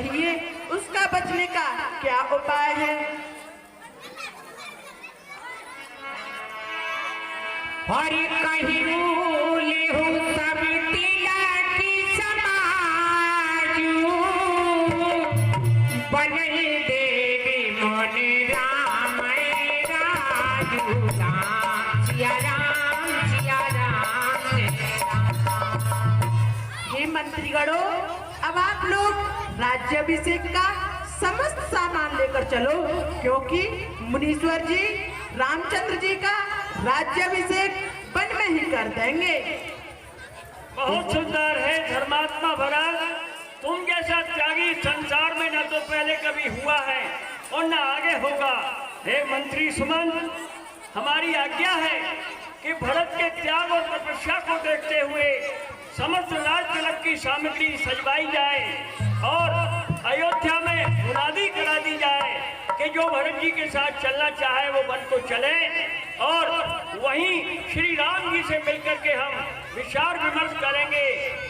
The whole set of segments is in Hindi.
कहिए उसका बचने का क्या उपाय है? और कहियो लेहु सब तिलकी समाजू, बनल देवी मन राम राजू। राम सिया राम सिया राम। हे मंत्रीगणों, अब आप लोग राज्याभिषेक का समस्त सामान लेकर चलो, क्योंकि मुनीश्वर जी रामचंद्र जी का राज्याभिषेक वन में ही कर देंगे। बहुत सुंदर है धर्मात्मा भरत, तुम जैसा त्यागी संसार में न तो पहले कभी हुआ है और न आगे होगा। हे मंत्री सुमन, हमारी आज्ञा है कि भरत के त्याग और तपस्या को देखते हुए समस्त राज तिलक की सामग्री सजवाई जाए और अयोध्या में मुनादी करा दी जाए कि जो भरत जी के साथ चलना चाहे वो वन को चले, और वहीं श्री राम जी से मिलकर के हम विचार विमर्श करेंगे।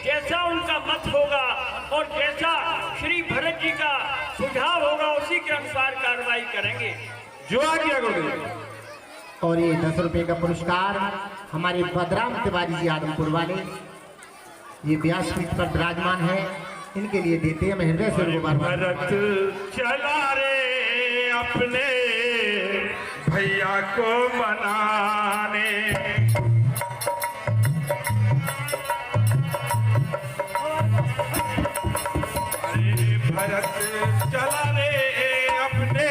जैसा उनका मत होगा और जैसा श्री भरत जी का सुझाव होगा उसी के अनुसार कार्रवाई करेंगे। जो आज्ञा गुरुदेव। और ये 10 रुपए का पुरस्कार हमारे बदराम तिवारी जी आदमपुर वाले, ये व्यासपीठ पर विराजमान है, इनके लिए देते हैं। मैं हृदय से भरत चला रे अपने भैया को मनाने, अरे भरत चला रे अपने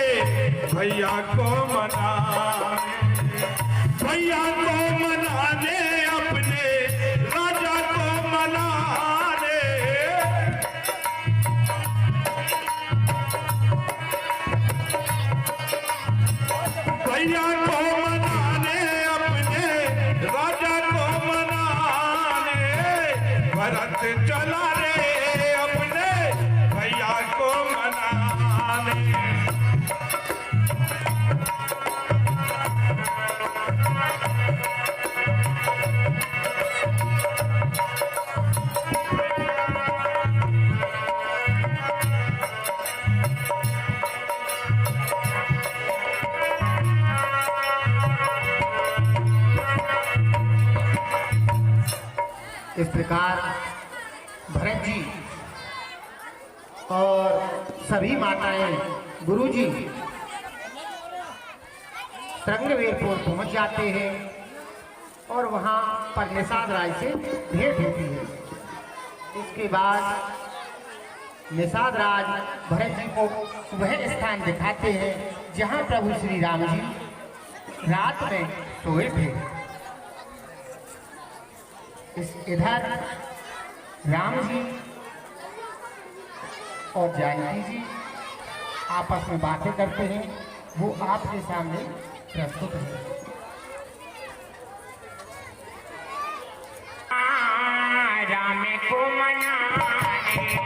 भैया को मनाने, भैया को मनाने, अपने राजा को मनाने। भैया को मनाने, अपने राजा को मनाने, भरत चला रे अपने भैया को मनाने। इस प्रकार भरत जी और सभी माताएं गुरुजी तरंगवीरपुर पहुंच जाते हैं और वहां पर निषाद राय से भेंट होती है। इसके बाद निषाद राज भरत जी को वह स्थान दिखाते हैं जहां प्रभु श्री राम जी रात में सोए थे। इधर राम जी और जानकी जी आपस में बातें करते हैं, वो आपके सामने प्रस्तुत है। राम को मनाने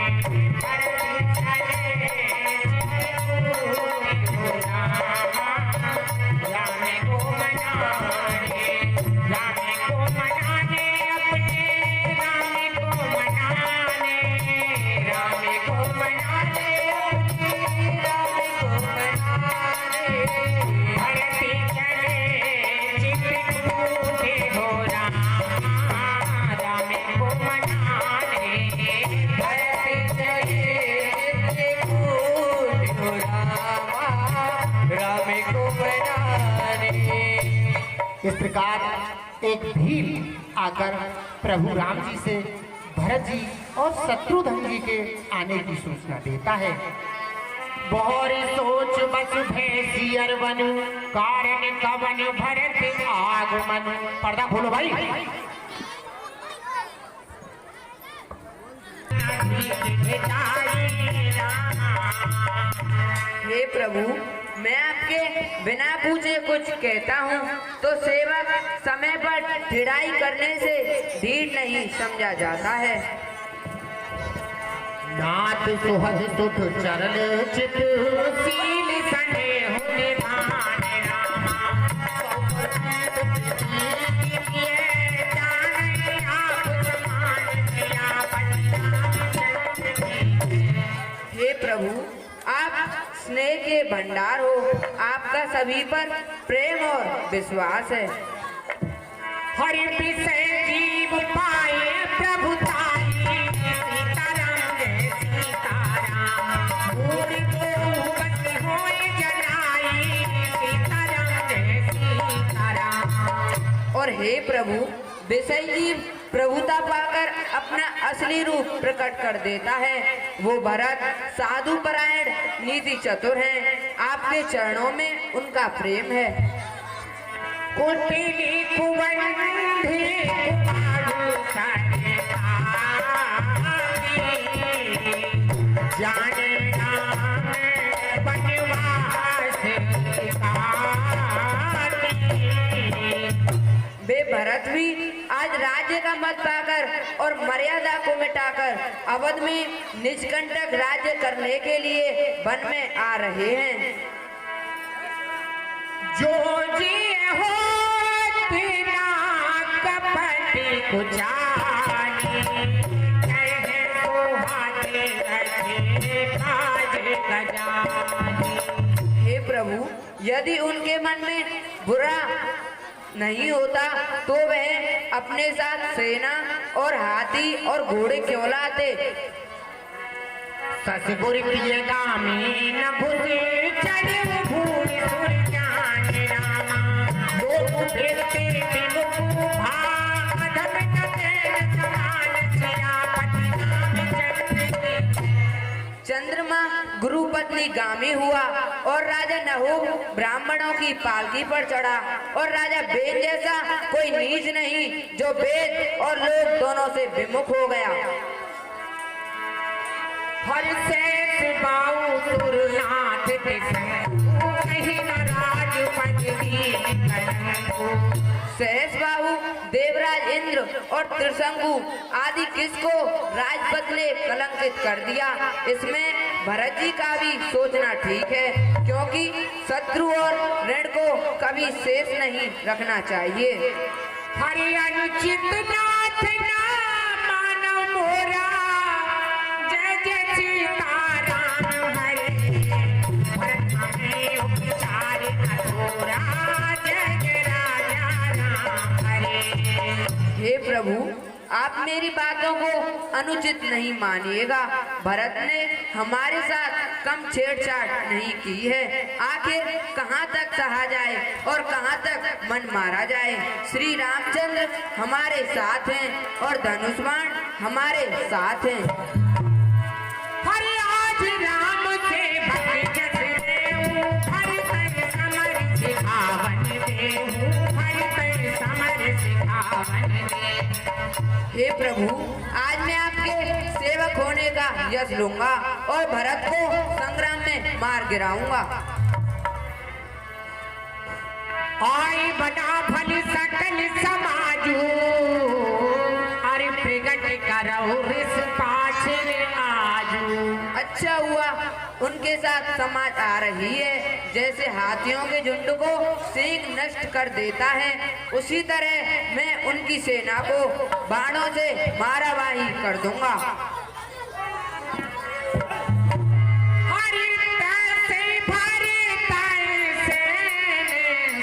इस प्रकार एक भील आकर प्रभु राम जी से भरत जी और शत्रुघ्न जी के आने की सूचना देता है। बोरी सोच बस भैंसियर बनु, कारण कवन भरत आगमन। पर्दा खोलो भाई। हे प्रभु, मैं आपके बिना पूछे कुछ कहता हूँ तो सेवक समय पर ढिड़ाई करने से ढीठ नहीं समझा जाता है। नाथ सुहज सुठ चरण चित सील सने होने भान हे प्रभु, आप स्नेह के भंडार हो, आपका सभी पर प्रेम और विश्वास है। हरि विषय जीव पाए प्रभुताई, सीताराम जय सीताराम। भूरि गोपति होए जनाई, सीताराम जय सीताराम। और हे प्रभु, विषय जीव प्रभुता पाकर अपना असली रूप प्रकट कर देता है। वो भरत साधु परायण नीति चतुर हैं, आपके चरणों में उनका प्रेम है। कुटिली कुवंधी कुमारू सरितारी, जाने नाम बनवास वे भरत भी आज राज्य का मत पाकर और मर्यादा को मिटाकर अवध में निष्कंटक राज्य करने के लिए वन में आ रहे हैं। जो जी हो बिना कपटी कुचानी, कहे तो हाथे रखे काज गजानी। हे प्रभु, यदि उनके मन में बुरा नहीं होता तो वह अपने साथ सेना और हाथी और घोड़े क्यों लाते? ससुर प्रिय गामी न भूले चढ़े भूल सुर ज्ञान रामा। लोग फिरते दिल को भागम कते समान सियापति नाम चढ़ते। चंद्रमा गुरु पत्नी गामी हुआ और राजा नहुष ब्राह्मणों की पालकी पर चढ़ा, और राजा वेद जैसा कोई नीच नहीं जो वेद और लोग दोनों से विमुख हो गया। हर शेष बाऊ सुरनाथ के संग, कहीं न राज पदवी कलंको। सहस बाहु, देवराज इंद्र और त्रिशंकु आदि किसको राजपद ने कलंकित कर दिया? इसमें भरत जी का भी सोचना ठीक है, क्योंकि शत्रु और ऋण को कभी शेष नहीं रखना चाहिए। हरि अनुचित नाथ ना मानव मोरा, जय जय सीताराम हरे। भरत हमें उपचार अधूरा, जय जय राजा राम हरे। हे प्रभु, आप मेरी बातों को अनुचित नहीं मानिएगा। भरत ने हमारे साथ कम छेड़छाड़ नहीं की है। आखिर कहाँ तक सहा जाए और कहाँ तक मन मारा जाए? श्री रामचंद्र हमारे साथ हैं और धनुष बाण हमारे साथ हैं। हरि आज राम से भक्त जस देहु, हरि तै समर सिखावन देहु, हरि तै समर सिखावन देहु। हे प्रभु, आज मैं आपके सेवक होने का यश लूंगा और भरत को संग्राम में मार गिराऊंगा। आई बना भली सकल समाजू, अरे प्रगट करो रिस पाछे आजू। अच्छा हुआ उनके साथ समाज आ रही है। जैसे हाथियों के झुंड को सींग नष्ट कर देता है, उसी तरह मैं उनकी सेना को बाणों से मारावाही कर दूंगा। हरि तैसे भरे तैसे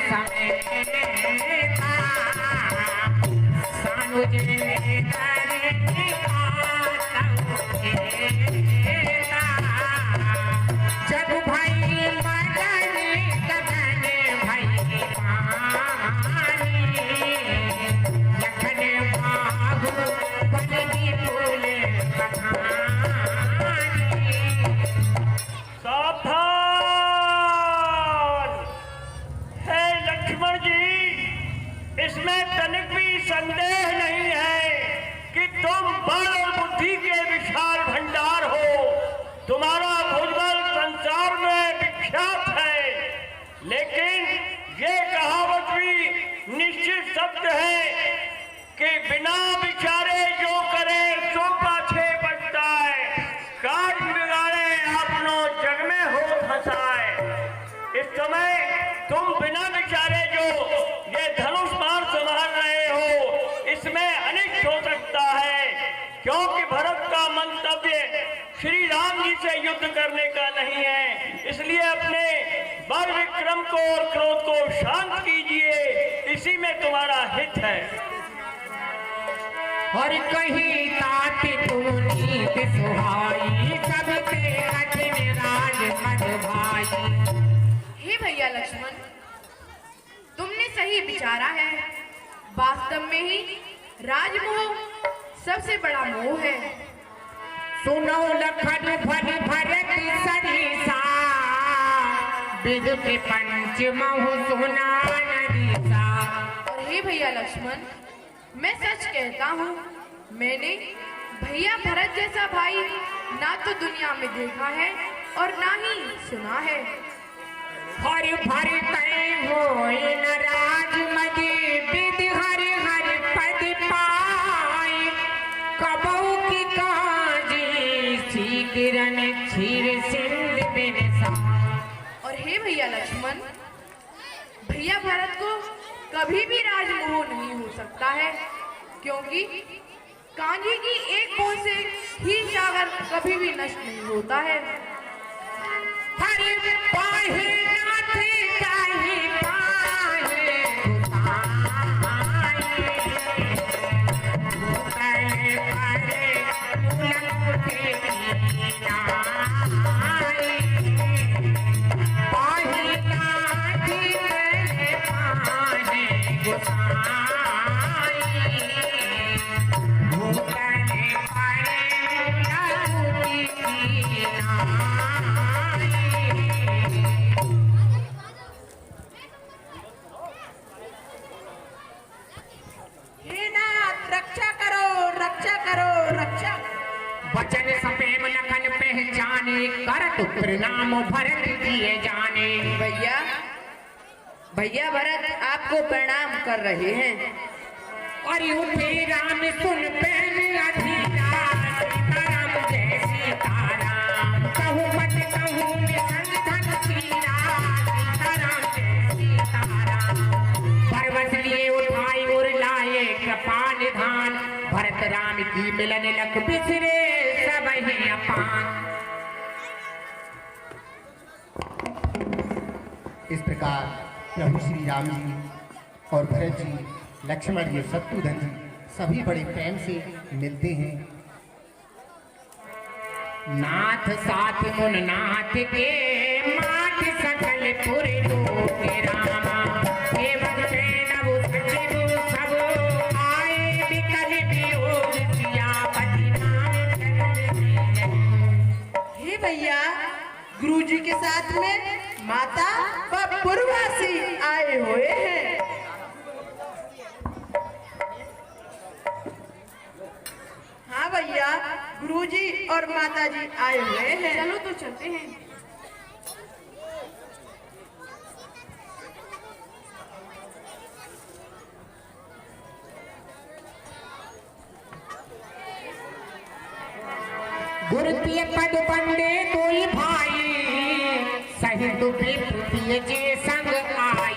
समेता, सानुज ने करे जग भाई मदन गगन भाई पानी, लखन बाहु बलदी फूल कहानी। सावधान! हे लक्ष्मण जी, इसमें तनिक भी संदेह नहीं है कि तुम बल और बुद्धि के विशाल भंडार हो। तुम्हारा भुजबल संसार में विख्यात है, लेकिन ये कहावत भी निश्चित सत्य है कि बिना विचारे जो करे सो पाछे बचता है। काट बिगाड़े अपनो जग में हो फंसाए। इस समय तुम बिना विचारे जो ये धनुष बाण संभाल रहे हो, इसमें अनिष्ट हो सकता है, क्योंकि भरत का मंतव्य श्री राम जी से युद्ध इसलिए अपने बल विक्रम को और क्रोध को शांत कीजिए, इसी में तुम्हारा हित है। और कहीं तात तुम नीत सुहाई, सबसे कठिन राज मध भाई। हे भैया लक्ष्मण, तुमने सही विचारा है। वास्तव में ही राजमोह सबसे बड़ा मोह है। सुनो लखन फल भरत सरिसा, विदुत पंच महु सुना नदीसा। और हे भैया लक्ष्मण, मैं सच कहता हूँ, मैंने भैया भरत जैसा भाई ना तो दुनिया में देखा है और ना ही सुना है। हर भर तय होए न राज मदे, विधि हर हर पद पाए। कबहू की काजी सी किरण क्षीर सिंध बिन साए। और हे भैया लक्ष्मण, भैया भरत को कभी भी राजमोह नहीं हो सकता है, क्योंकि कांजी की एक बूंद से ही सागर कभी भी नष्ट नहीं होता है। हर पाहे नाथ काहे पाहे गुसाई। भूतल परे मुलमुटे की नाई। पाहे नाथ काहे पाहे गुसाई। भूतल परे मुलमुटे की नाई। हे नाथ, रक्षा करो, रक्षा करो, रक्षा। वचन सपेम लखन पहचाने, करत प्रणाम भरत दिए जाने। भैया भैया भरत आपको प्रणाम कर रहे हैं। और उठे राम सुन पहन अधीरा, सीताराम जय सीताराम। कहूँ मत कहूँ निसंग धन सीरा, सीताराम जय सीताराम। पर्वत लिए उठाई और लाए कृपा निधान, भरत राम की मिलन लख बिसरे सब ही अपान। इस प्रकार प्रभु श्री राम जी और भरत जी, लक्ष्मण जी, शत्रुघ्न जी सभी बड़े प्रेम से मिलते हैं। नाथ साथ मुन नाथ के, माथ सकल पुर लोक रामा। सेवक सेनव सचिव सब आए, विकल वियोग सियापति नाम चरण। हे भैया, गुरुजी के साथ में माता व पूर्ववासी आए हुए हैं। हाँ भैया, गुरुजी और माता जी आए हुए हैं। चलो तो चलते हैं। गुरुतीय पद पंडे कोई भाई, सहित विप्रिय जे संग आई।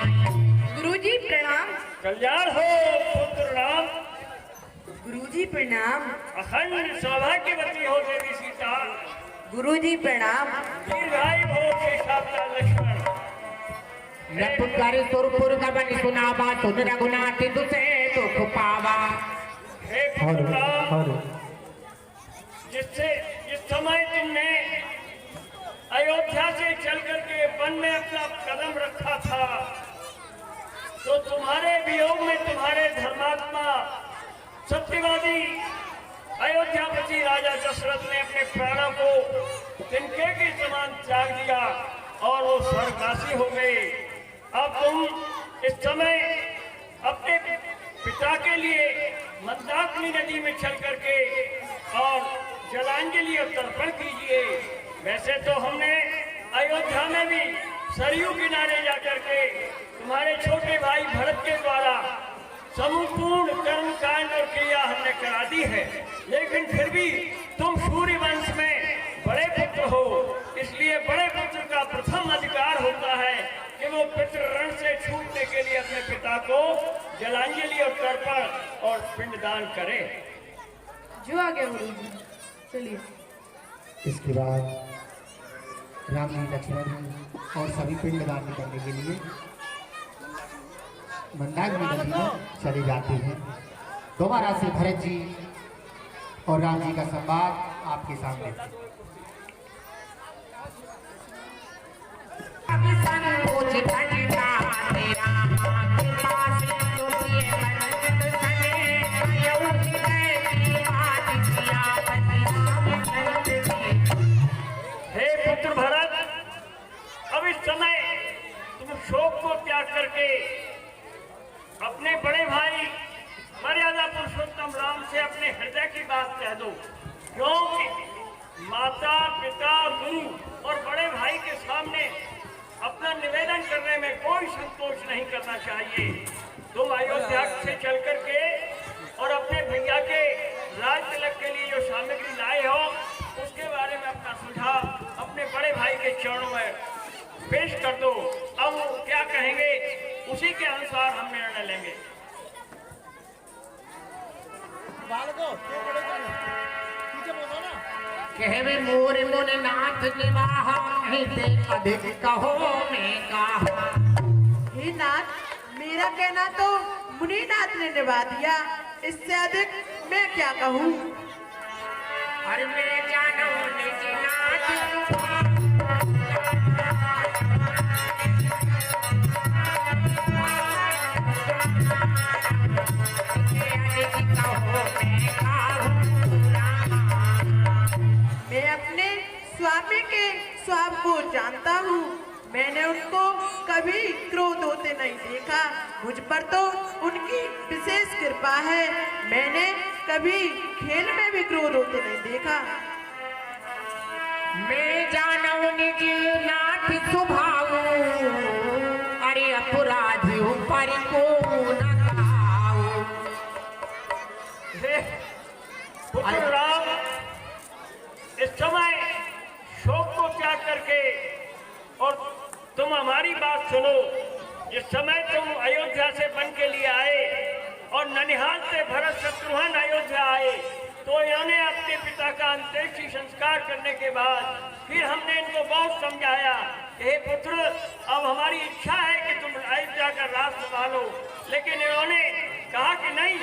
गुरुजी प्रणाम। कल्याण हो पुत्र राम। गुरुजी प्रणाम। अखंड सौभाग्यवती हो देवी सीता। गुरुजी प्रणाम। दीर्घायु हो केशावतार लक्ष्मण। नप कर सुरपुर गबन सुनावा, सुन रघुनाथ तुसे दुख पावा। हे पुत्र राम, जिस समय तुमने अयोध्या से चल करके वन में अपना कदम रखा था, तो तुम्हारे वियोग में तुम्हारे धर्मात्मा सत्यवादी अयोध्यापति राजा दशरथ ने अपने प्राणों को तिनके के समान त्याग दिया और वो स्वर्गवासी हो गए। अब तुम इस समय अपने पिता के लिए मंदाकिनी नदी में चल करके और जलांजलि और तर्पण कीजिए। वैसे तो हमने अयोध्या में भी सरयू किनारे जाकर के तुम्हारे छोटे भाई भरत के द्वारा संपूर्ण कर्म कांड और क्रिया हमने करा दी है, लेकिन फिर भी तुम सूर्य वंश में बड़े पुत्र हो, इसलिए बड़े पुत्र का प्रथम अधिकार होता है कि वो पितृ ऋण से छूटने के लिए अपने पिता को जलांजलि और तर्पण और पिंडदान करे। जो आ गया गुरुजी, चलिए। इसके बाद राम जी लक्ष्मण जी और सभी पिंडदान करने के लिए मंदाकिनी नदी में चले जाते हैं। दोबारा से भरत जी और राम जी का संवाद आपके सामने। हे पुत्र भरत, अब इस समय तुम शोक को त्याग करके अपने बड़े भाई मर्यादा पुरुषोत्तम राम से अपने हृदय की बात कह दो, क्योंकि माता पिता गुरु और बड़े भाई के सामने अपना निवेदन करने में कोई संकोच नहीं करना चाहिए। तुम अयोध्या से चल करके और अपने भैया के राज तिलक के लिए जो सामग्री लाए हो उसके बारे में अपना सुझाव अपने बड़े भाई के चरणों में पेश कर दो। अब वो क्या कहेंगे उसी के अनुसार हम निर्णय लेंगे। कहवे मोर मुन नाथ निवाहा हिते अधिक कहो मैं कहा। हे नाथ, मेरा कहना तो मुनिनाथ ने निभा दिया, इससे अधिक मैं क्या कहूँ। अरे मैं जानो निज नाथ मैं अपने स्वामी के स्वभाव को जानता हूँ। मैंने उनको कभी क्रोध होते नहीं देखा। मुझ पर तो उनकी विशेष कृपा है। मैंने कभी खेल में भी क्रोध होते नहीं देखा। मैं जानो निज नाथ स्वभाव अरे अपराधी ऊपर को न खाओ। पुत्र राम, इस समय शोक को त्याग करके और तुम हमारी बात सुनो। इस समय तुम अयोध्या से बन के लिए आए और ननिहाल से भरत शत्रुघ्न अयोध्या आए, तो इन्होंने अपने पिता का अंत्येष्टि संस्कार करने के बाद फिर हमने इनको बहुत समझाया कि हे पुत्र, अब हमारी इच्छा है कि तुम अयोध्या का राज संभालो, लेकिन इन्होंने कहा कि नहीं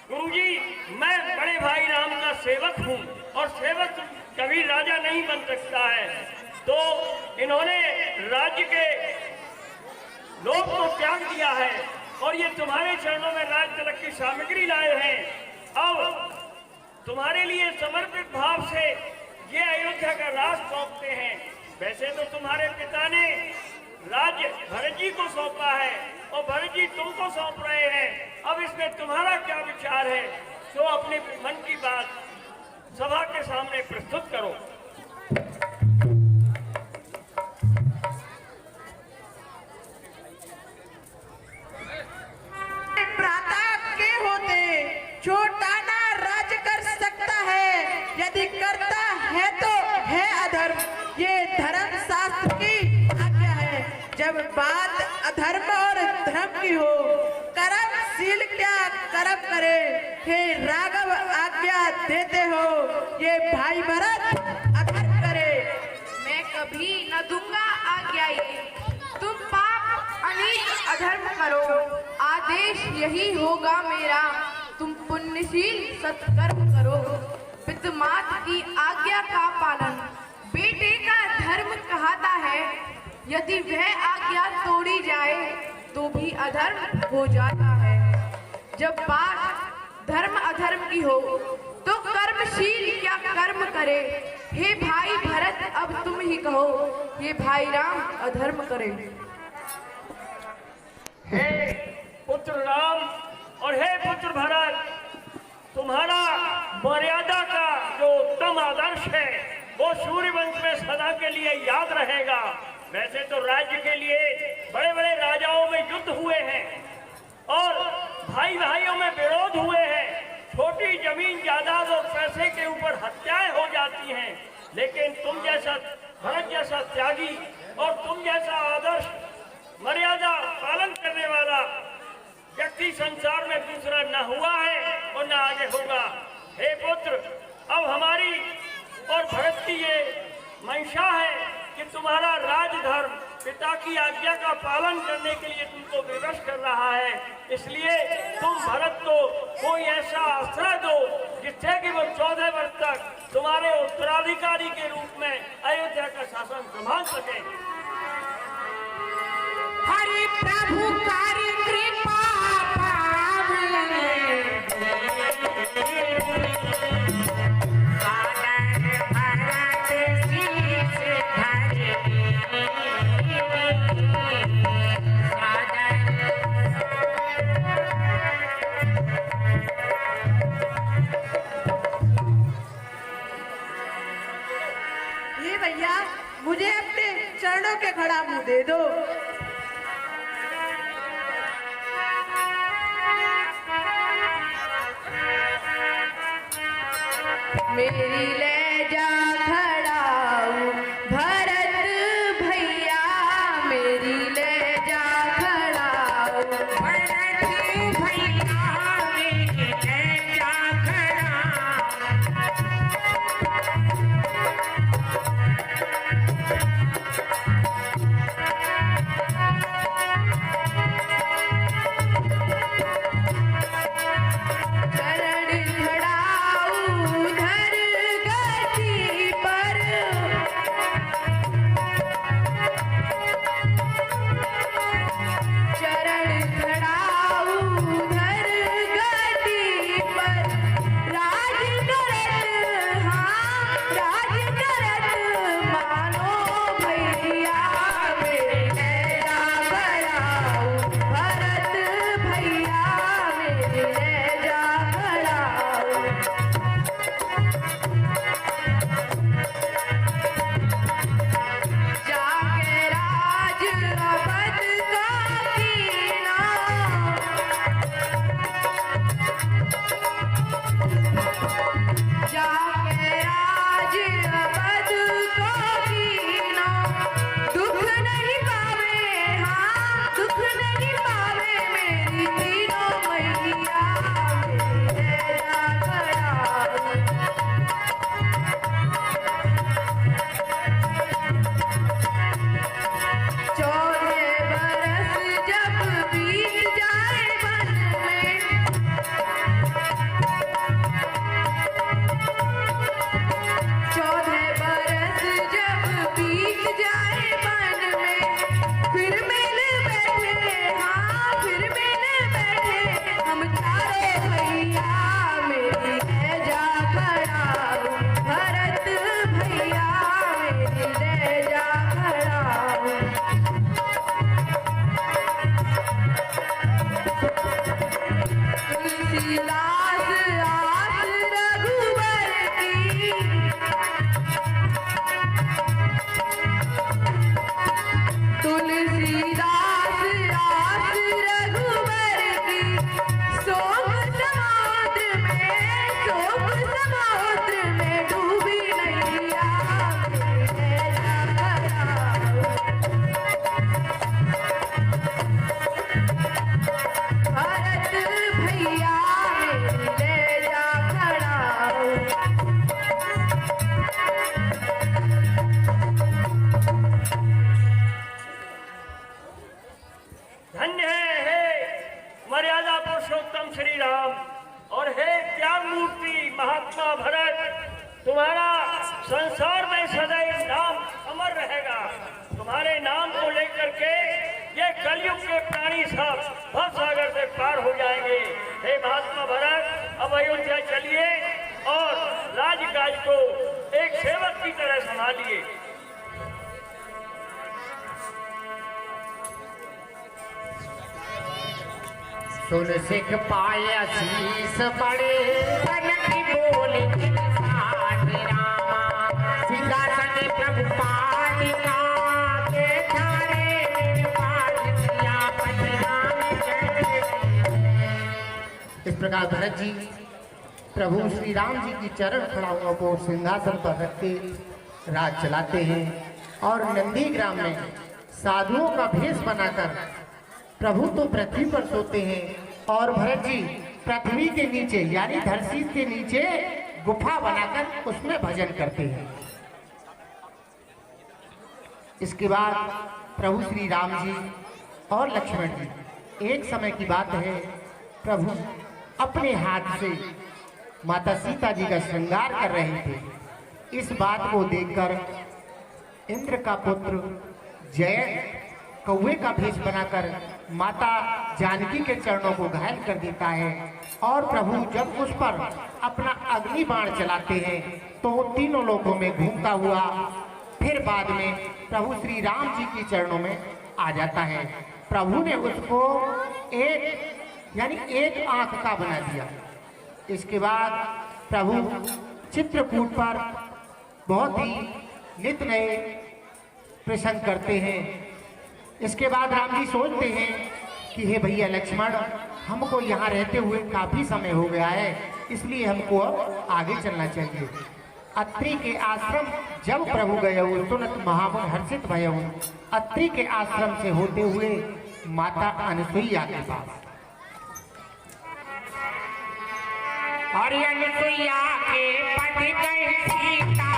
गुरुजी, मैं बड़े भाई राम का सेवक हूँ और सेवक कभी राजा नहीं बन सकता है। तो इन्होंने राज्य के लोभ को त्याग दिया है और ये तुम्हारे चरणों में राज तिलक की सामग्री लाए हैं। अब तुम्हारे लिए समर्पित भाव से ये अयोध्या का राज सौंपते हैं। वैसे तो तुम्हारे पिता ने राज्य भरत जी को सौंपा है और भरत जी तुमको सौंप रहे हैं। अब इसमें तुम्हारा क्या विचार है, तो अपने मन की बात सभा के सामने प्रस्तुत करो। प्रातः के होते छोटा ना राज्य कर सकता है, यदि करता है तो है अधर्म। ये धर्म शास्त्र की आज्ञा है। जब बात अधर्म और धर्म की हो, कर्मशील क्या कर्म करे। हे राघव आज्ञा देते हो, ये भाई भरत अधर्म करे। मैं कभी न दूंगा आज्ञा ये, तुम पाप अनीच अधर्म करो। आदेश यही होगा मेरा, तुम पुण्यशील सत्कर्म करो। पितृमात की आज्ञा का पालन बेटे का धर्म कहता है। यदि वह आज्ञा तोड़ी जाए तो भी अधर्म हो जाता है। जब बात धर्म अधर्म की हो तो कर्मशील क्या कर्म करे। हे भाई भरत, अब तुम ही कहो, ये भाई राम अधर्म करे। हे पुत्र राम और हे पुत्र भरत, तुम्हारा मर्यादा का जो उत्तम आदर्श है वो सूर्यवंश में सदा के लिए याद रहेगा। वैसे तो राज्य के लिए बड़े बड़े राजाओं में युद्ध हुए हैं और भाई भाइयों में विरोध हुए हैं। छोटी जमीन जायदाद और पैसे के ऊपर हत्याएं हो जाती हैं, लेकिन तुम जैसा भरत जैसा त्यागी और तुम जैसा आदर्श मर्यादा पालन करने वाला व्यक्ति संसार में दूसरा न हुआ है और न आगे होगा। हे पुत्र, अब हमारी और भरत की ये मंशा है कि तुम्हारा राजधर्म पिता की आज्ञा का पालन करने के लिए तुमको विवश कर रहा है, इसलिए तुम भरत को कोई ऐसा आश्रय दो जिससे कि वो 14 वर्ष तक तुम्हारे उत्तराधिकारी के रूप में अयोध्या का शासन संभाल सके। हरि प्रभु कारी कृपा ये भैया मुझे अपने चरणों के खड़ा मुंह दे दो। मेरी ले जा खड़ाऊ भरत भैया, मेरी ले जा खड़ाऊ भरत भैया मेरी ले जा खड़ा। चरण खड़ाऊ धर गति पर, चरण खड़ाऊ धर गति पर, राज करत हाँ राज करत मानो भैया, मेरी ले जा खड़ाऊ भरत भैया, मेरी ले जा खड़ाऊ। जाके राज अवध का कीना, जाके राज अवध का कीना, दुख नहीं पावे हाँ दुख नहीं पावे मेरी तीनों मैया, मेरी ले जा खड़ाऊ। चौदह बरस जब बीत जाए वन में, चौदह बरस जब बीत जाए वन में, फिर मिल बैठे हाँ फिर मिल बैठे हम चारों भैया, मेरी ले जा खड़ाऊ भरत भैया, मेरी ले जा खड़ाऊ। तुलसीदास आस रघुवर की, तुलसीदास आस रघुवर की, शोक समुद्र में डूबी नैया, मेरी ले जा खड़ाऊ। भरत भैया मेरी ले जा खड़ाऊ। धन्य है हे मर्यादा पुरुषोत्तम श्री राम और हे त्याग मूर्ति महात्मा भरत, तुम्हारा संसार में सदैव नाम अमर रहेगा। तुम्हारे नाम को लेकर के ये कलयुग के प्राणी सब भव सागर से पार हो जाएंगे। हे महात्मा भरत, अब अयोध्या चलिए और राजकाज को एक सेवक की तरह संभालिए। सुन सिख पाया शीस बड़े बन की बोली साथ रामा, सिंहासन प्रभु पालिका के धारे पाल किया पटराम जय। इस प्रकार भरत जी प्रभु श्री राम जी की चरण खड़ाओं को सिंहासन पर रखते राज चलाते हैं और नंदी ग्राम में साधुओं का भेष बनाकर प्रभु तो पृथ्वी पर सोते हैं और भरत जी पृथ्वी के नीचे यानी धरती के नीचे गुफा बनाकर उसमें भजन करते हैं। इसके बाद प्रभु श्री राम जी और लक्ष्मण जी, एक समय की बात है, प्रभु अपने हाथ से माता सीता जी का श्रृंगार कर रहे थे। इस बात को देखकर इंद्र का पुत्र जय कौवे का भेष बनाकर माता जानकी के चरणों को घायल कर देता है और प्रभु जब उस पर अपना अग्नि बाण चलाते हैं तो वो तीनों लोकों में घूमता हुआ फिर बाद में प्रभु श्री राम जी के चरणों में आ जाता है। प्रभु ने उसको एक आंख का बना दिया। इसके बाद प्रभु चित्रकूट पर बहुत ही नित नए प्रसंग करते हैं। इसके बाद राम जी सोचते हैं कि हे भैया लक्ष्मण, हमको यहाँ रहते हुए काफी समय हो गया है, इसलिए हमको अब आगे चलना चाहिए। अत्रि के आश्रम जब प्रभु गए सुनत महामुन हर्षित भयऊ। अत्रि के आश्रम से होते हुए माता अनुसुईया के पास, और अनुसुईया के पति गए सीता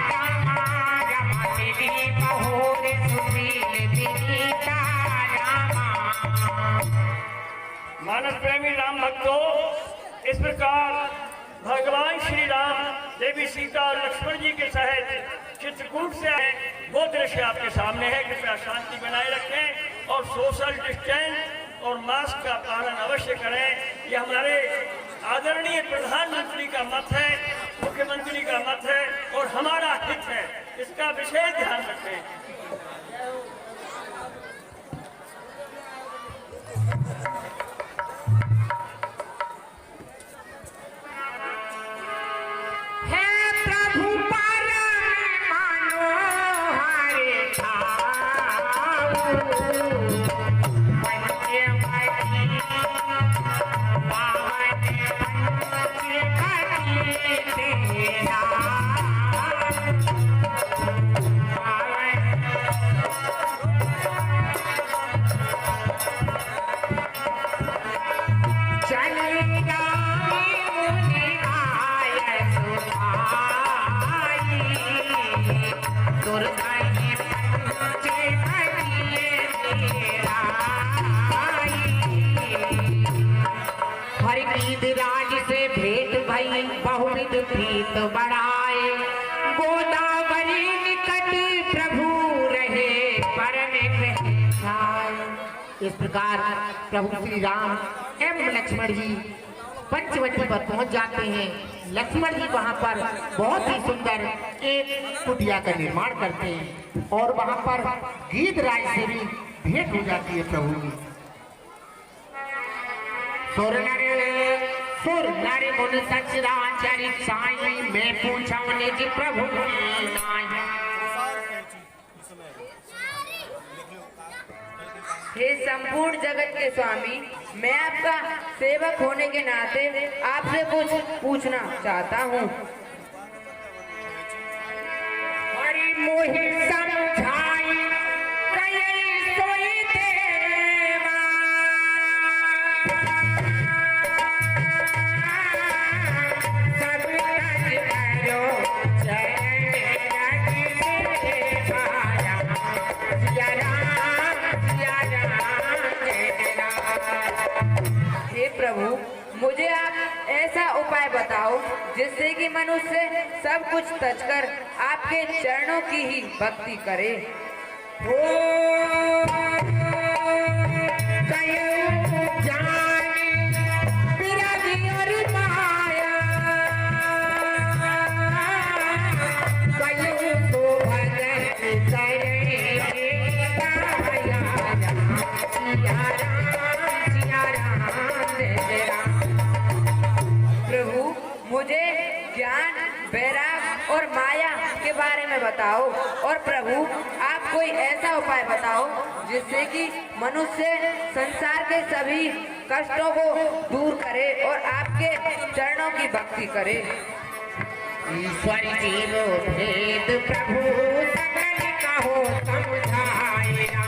रामा, रमते दी बहोर सुशील विनीता रामा। मानस प्रेमी राम भक्तों, इस प्रकार भगवान श्री राम देवी सीता और लक्ष्मण जी के सहित चित्रकूट से आए, वो दृश्य आपके सामने है। कृपया शांति बनाए रखें और सोशल डिस्टेंस और मास्क का पालन अवश्य करें। यह हमारे आदरणीय प्रधानमंत्री का मत है, मुख्यमंत्री का मत है और हमारा हित है, इसका विशेष ध्यान रखें। प्रीत बढ़ाए गोदावरी निकट प्रभु रहे परम छाए। इस प्रकार प्रभु श्री राम एवं लक्ष्मण जी पंचवटी पर पहुंच जाते हैं। लक्ष्मण जी वहां पर बहुत ही सुंदर एक कुटिया का निर्माण करते हैं और वहां पर गीधराज से भी भेंट हो जाती है प्रभु की। सुर नर मुन सचराचरित साई, मैं पूछा निज प्रभु नाई। हे संपूर्ण जगत के स्वामी, मैं आपका सेवक होने के नाते आपसे कुछ पूछना चाहता हूँ। हरि मोहि समझाई कई सोई देवा, सब कज करो चरण रज सेवाया। सिया राम सिया राम जय राम। हे प्रभु, मुझे आप ऐसा उपाय बताओ जिससे कि मनुष्य सब कुछ तजकर आपके चरणों की ही भक्ति करे। प्रभु, मुझे ज्ञान, वैराग और माया के बारे में बताओ। और प्रभु, आप कोई ऐसा उपाय बताओ जिससे कि मनुष्य संसार के सभी कष्टों को दूर करे और आपके चरणों की भक्ति करे। ईश्वर जीव भेद प्रभु सकल कहो समझाया,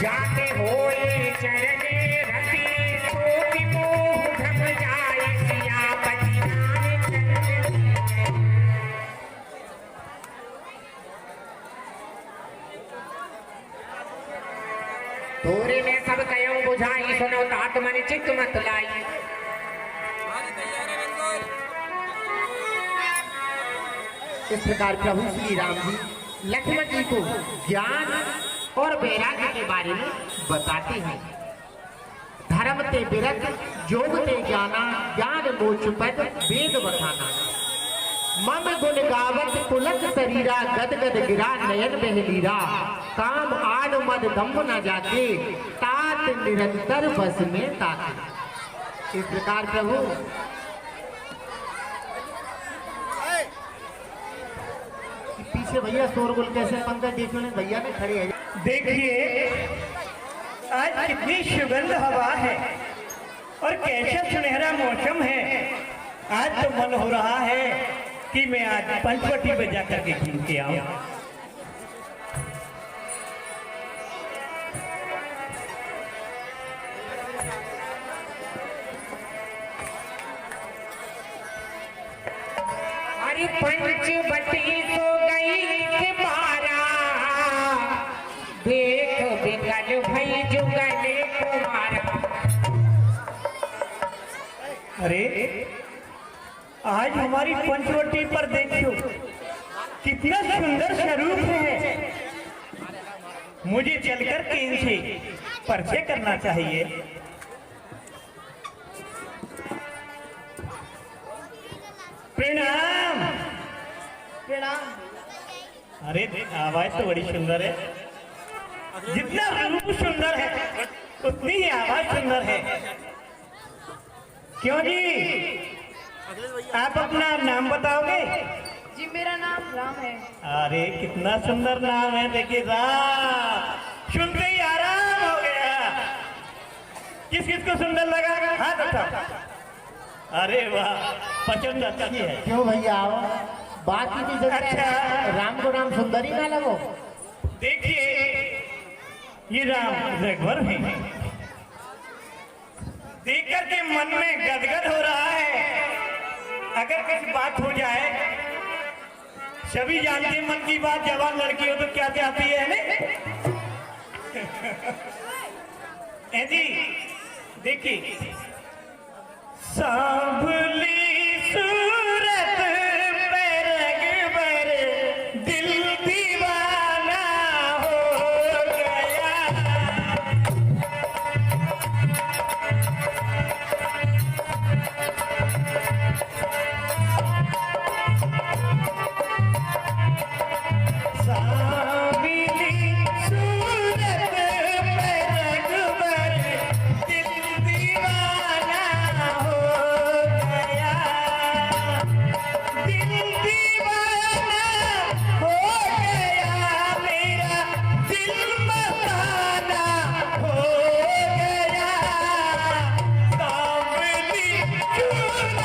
जाते होए चरण रति शोक मोह भ्रम जाए। सियापति रामचंद्र तोरे में सब कयो बुझाई सुनो तात मन चित्त मत लाई। इस प्रकार प्रभु श्री राम जी लक्ष्मण जी को ज्ञान और वैराग्य के बारे में बताते हैं। धर्म ते विरत योग ते ज्ञाना ज्ञान मोच पद वेद बखाना। मम गुण गावत पुलक शरीरा गद गद गिरा नयन बहलीरा। काम आड़ मद दम्भ न जाके तात निरंतर बस में ताके। इस प्रकार प्रभु पीछे भैया शोरगुल कैसे पंकज देखो ने भैया ने खड़े हैं। देखिए आज कितनी सुगंध हवा है और कैसा सुनहरा मौसम है। आज तो मन हो रहा है कि मैं आज पंचवटी पे जाकर के घूम के आऊं। अरे पंचवटी सो गई के बारा देख बिगल भई जुगले कुमारा। अरे आज हमारी पंचवटी पर देखो कितना सुंदर स्वरूप है। मुझे चलकर के इनसे परिचय करना चाहिए। प्रणाम। प्रणाम। अरे आवाज तो बड़ी सुंदर है। जितना रूप सुंदर है उतनी ही आवाज सुंदर है। क्यों जी आप अपना नाम बताओगे? जी मेरा नाम राम है। अरे कितना सुंदर नाम है। देखिए राम सुनते ही आराम हो गया। किस किस को सुंदर लगा हाथ उठाओ। अरे वाह पसंद अच्छी है। क्यों भैया आओ बाकी की जगह अच्छा। राम को नाम सुंदरी ना लगो। देखिए ये राम रघुवर है। देख करके मन में गदगद हो रहा है। अगर कुछ बात हो जाए सभी जानते मन की बात। जवान लड़की हो तो क्या चाहती है ने? जी देखिए सांभली सूरत पे रघुवर दिल दीवाना हो गया। सांभली सूरत पे रघुवर दिल दीवाना हो गया। दिल दीवाना हो गया मेरा दिल मस्ताना हो गया। सांवली सूरत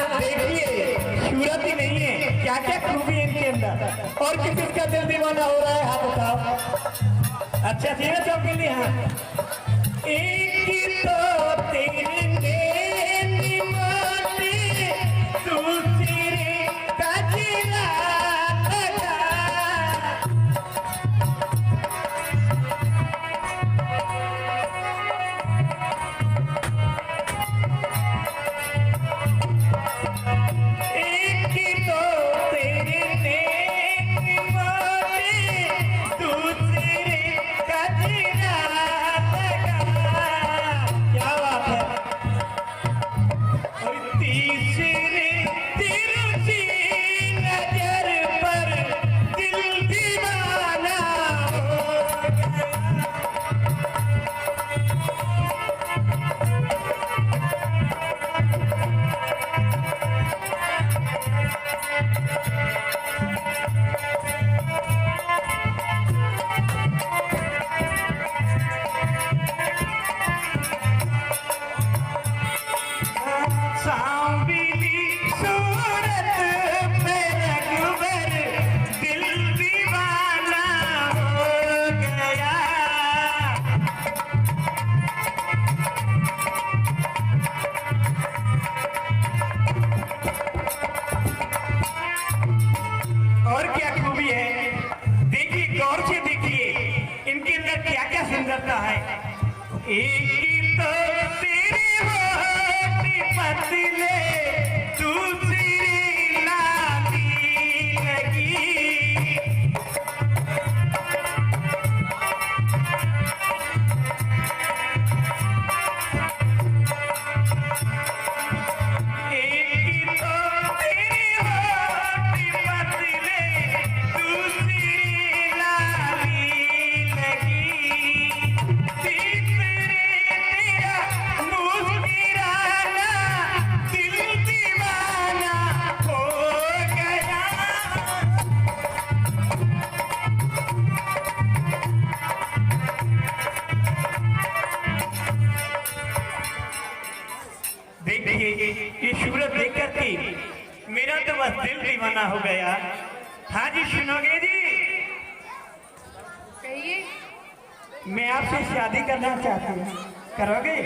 देखिए सूरत ही नहीं है क्या क्या खूबी है इनके अंदर। और किस किसका दिल दीवाना हो रहा है हाथ उठाओ। अच्छा सीधा चौक लिए हाँ। एक तो तेरे नैनी मोती दूसरे का जीना लगा। एक तो तेरे नैनी मोती दूसरे का जीना लगा। क्या बात है। जोड़ी है। देखिए, गौर से देखिए इनके अंदर क्या क्या सुंदरता है। एक तो तेरी होठ पतले, दूसरी लाली लगी। एक तो तेरी होठ पतले, दूसरी लाली लगी। तीसरे तेरा मुस्कुराना, दिल दीवाना हो गया। देखिए, ये सूरत देख करके मेरा तो बस दिल दीवाना हो गया। हाँ जी, सुनोगे जी? कहिए। मैं आपसे शादी करना चाहती हूँ, करोगे?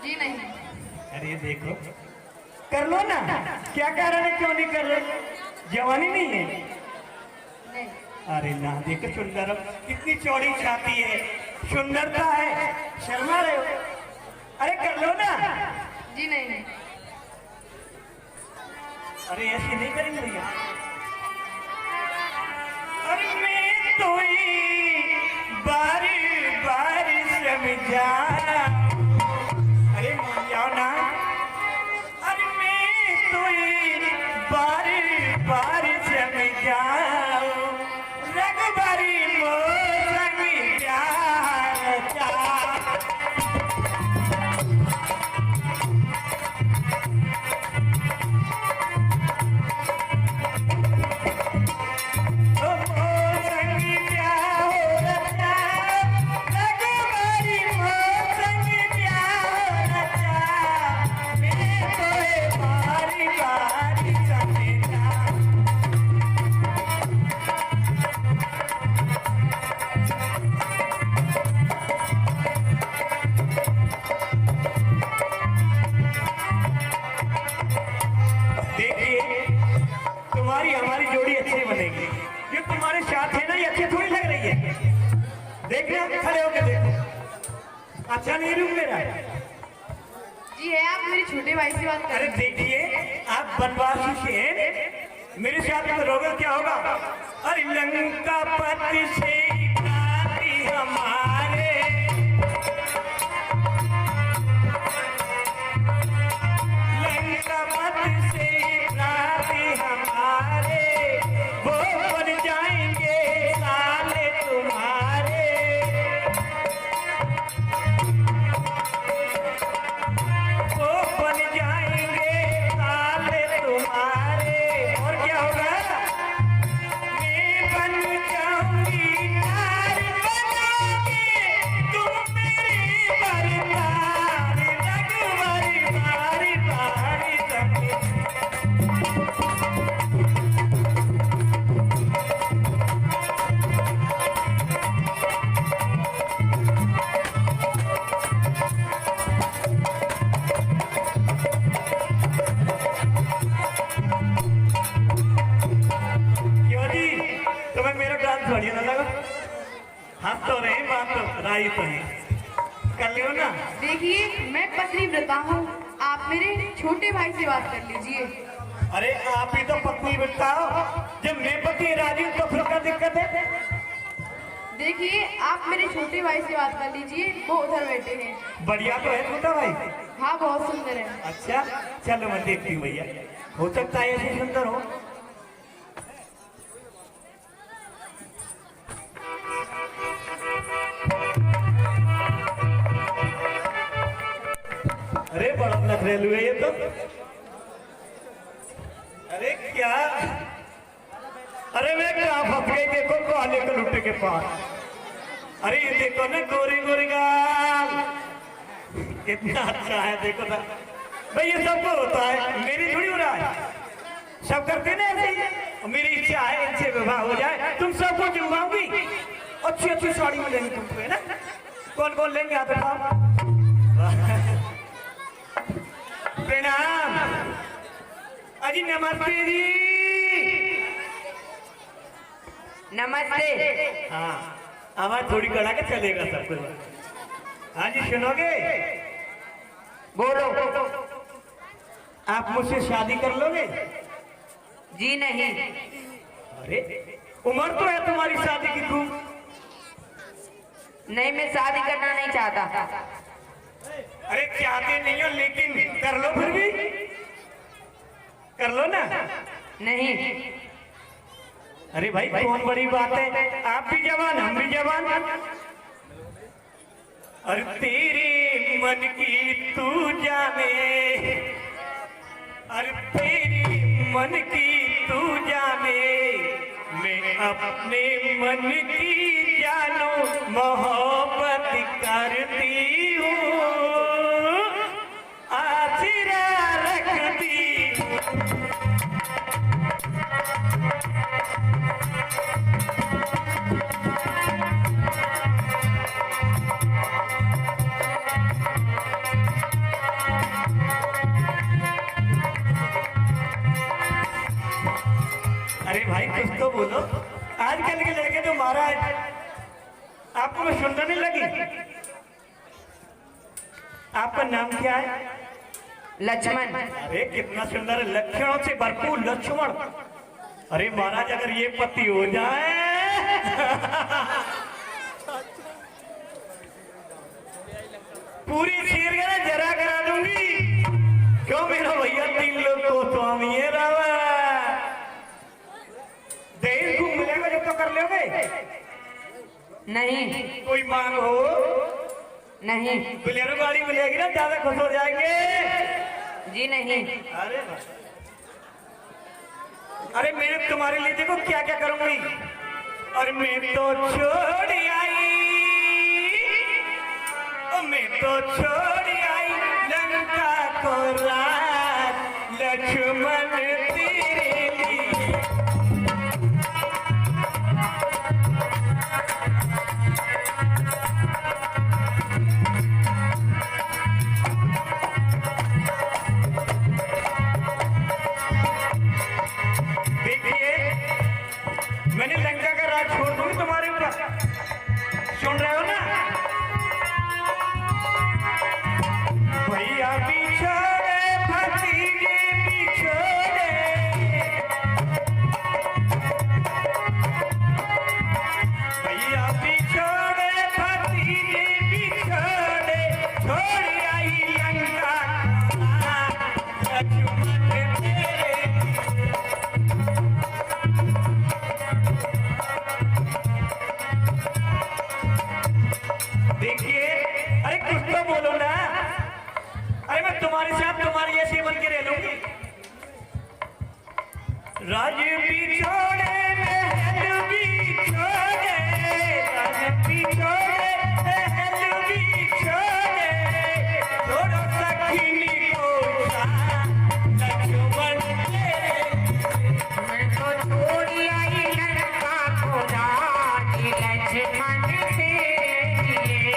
जी नहीं। अरे देखो, कर लो ना। क्या कारण है, क्यों नहीं कर रहे? जवानी नहीं है? नहीं। अरे ना, देखो सुंदर, कितनी चौड़ी छाती है, सुंदरता है, शर्मा रहे हो। अरे कर लो ना। जी नहीं। अरे ऐसे नहीं करेंगे भैया। अरे मैं तो बारी बारी समझा। अरे मान जाओ ना। अरे मैं तो बारी बारी समझा, रघुबरी मोसंग प्यार चा। देखिए, तुम्हारी हमारी जोड़ी अच्छी बनेगी। जो तुम्हारे साथ है ना, ये अच्छी थोड़ी लग रही है। देखना, खड़े होके देखो। अच्छा नहीं रुक मेरा। जी है, आप मेरे छोटे भाई से बात कर अरे रहे हैं। देखिए, आप बनवासी से हैं, मेरे साथ में रहोगे क्या होगा? अरे लंका पति से नाती हमारे, लंका पति से नाती हमारे, वो बन जाएंगे साले तुम्हारे। वो बन जाएंगे साले तुम्हारे। और क्या होगा? मैं बन जाऊंगी नारी, बनोगे तुम मेरी बरदार, रघुबरी बारी बारी सके। क्यों जी, तुम्हें मेरा डांस बढ़िया ना लगा? हंस तो रहे, बात तो राई तो है, कर लियो ना। देखिए, मैं पत्नी व्रता हूँ, आप मेरे छोटे भाई से बात कर लीजिए। अरे आप ही तो पत्नी बताओ, जब मैं पति राजी हूं तो फिर क्या दिक्कत है? देखिए, आप मेरे छोटे भाई से बात कर लीजिए, वो उधर बैठे हैं। बढ़िया तो है छोटा भाई। हाँ, बहुत सुंदर है। अच्छा, चलो मैं देखती हूँ भैया, हो सकता है ऐसे सुंदर हो। अरे बड़ा नखरेलू है ये तो। अरे क्या, अरे मैं क्या फंस गई, देखो काले कलुट्टे के पास। अरे ये देखो ना, गोरी गोरी गाल, कितना अच्छा है, देखो ना भाई। ये सबको होता है, मेरी थोड़ी हो रहा है, सब करते ना ऐसे ही। मेरी इच्छा है इनसे विवाह हो जाए, तुम सबको जिम्माऊंगी, अच्छी अच्छी साड़ी मिलेंगी तुमको, है ना? कौन कौन लेंगे हाथ उठाओ। प्रणाम अजी, नमस्ते जी। नमस्ते। हाँ, आवाज थोड़ी कड़ा के चलेगा सब कुछ। हाँ जी, सुनोगे? बोलो। आप मुझसे शादी कर लोगे? जी नहीं। अरे उम्र तो है तुम्हारी शादी की खूब। नहीं, मैं शादी करना नहीं चाहता। अरे चाहते नहीं हो लेकिन कर लो, फिर भी कर लो ना। नहीं। अरे भाई कौन बड़ी बात है, आप भी जवान हम भी जवान। और तेरे मन की तू जाने, और तेरी मन की तू जाने, मैं अपने मन की जानू मोहब्बत करती हूँ, आसरा रखती। अरे भाई कुछ तो बोलो, आजकल के लड़के तो महाराज आपको मैं सुंदर नहीं लगी? आपका नाम क्या है? लक्ष्मण। अरे कितना सुंदर है, लक्षणों से भरपूर लक्ष्मण। अरे महाराज अगर ये पति हो जाए पूरी सीरगना जरा करा दूंगी। क्यों मेरा भैया 3 लोग को स्वामी है रावा। देश घूम मिलेगा जब तो कर लोगे? नहीं। कोई मांग हो? नहीं। बोलेरो गाड़ी मिलेगी ना, ज्यादा खुश हो जाएंगे। जी नहीं। अरे अरे मैं तुम्हारे लिए देखो क्या क्या करूंगी। और मैं तो छोड़ आई, मैं तो छोड़ आई लंका को रात, लक्ष्मण तेरे लिए। मैंने लंका का राज छोड़ दूंगी तुम्हारे ऊपर, सुन रहे हो ना? भैया बिछोड़े, भतीजे बिछोड़े, भैया बिछोड़े, भतीजे बिछोड़े, छोड़ आई लंका लक्ष्मण तेरे। देखिए, अरे कुछ तो बोलो ना। अरे मैं तुम्हारे साथ तुम्हारी ऐसी बन के रह लूंगी। राज बिछोड़े, महल बिछोड़े, राज बिछोड़े, महल बिछोड़े, छोड़ो सखिनी को लक्ष्मण तेरे। मैं तो छोड़ आई लंका को राज, लक्ष्मण तेरे लिए।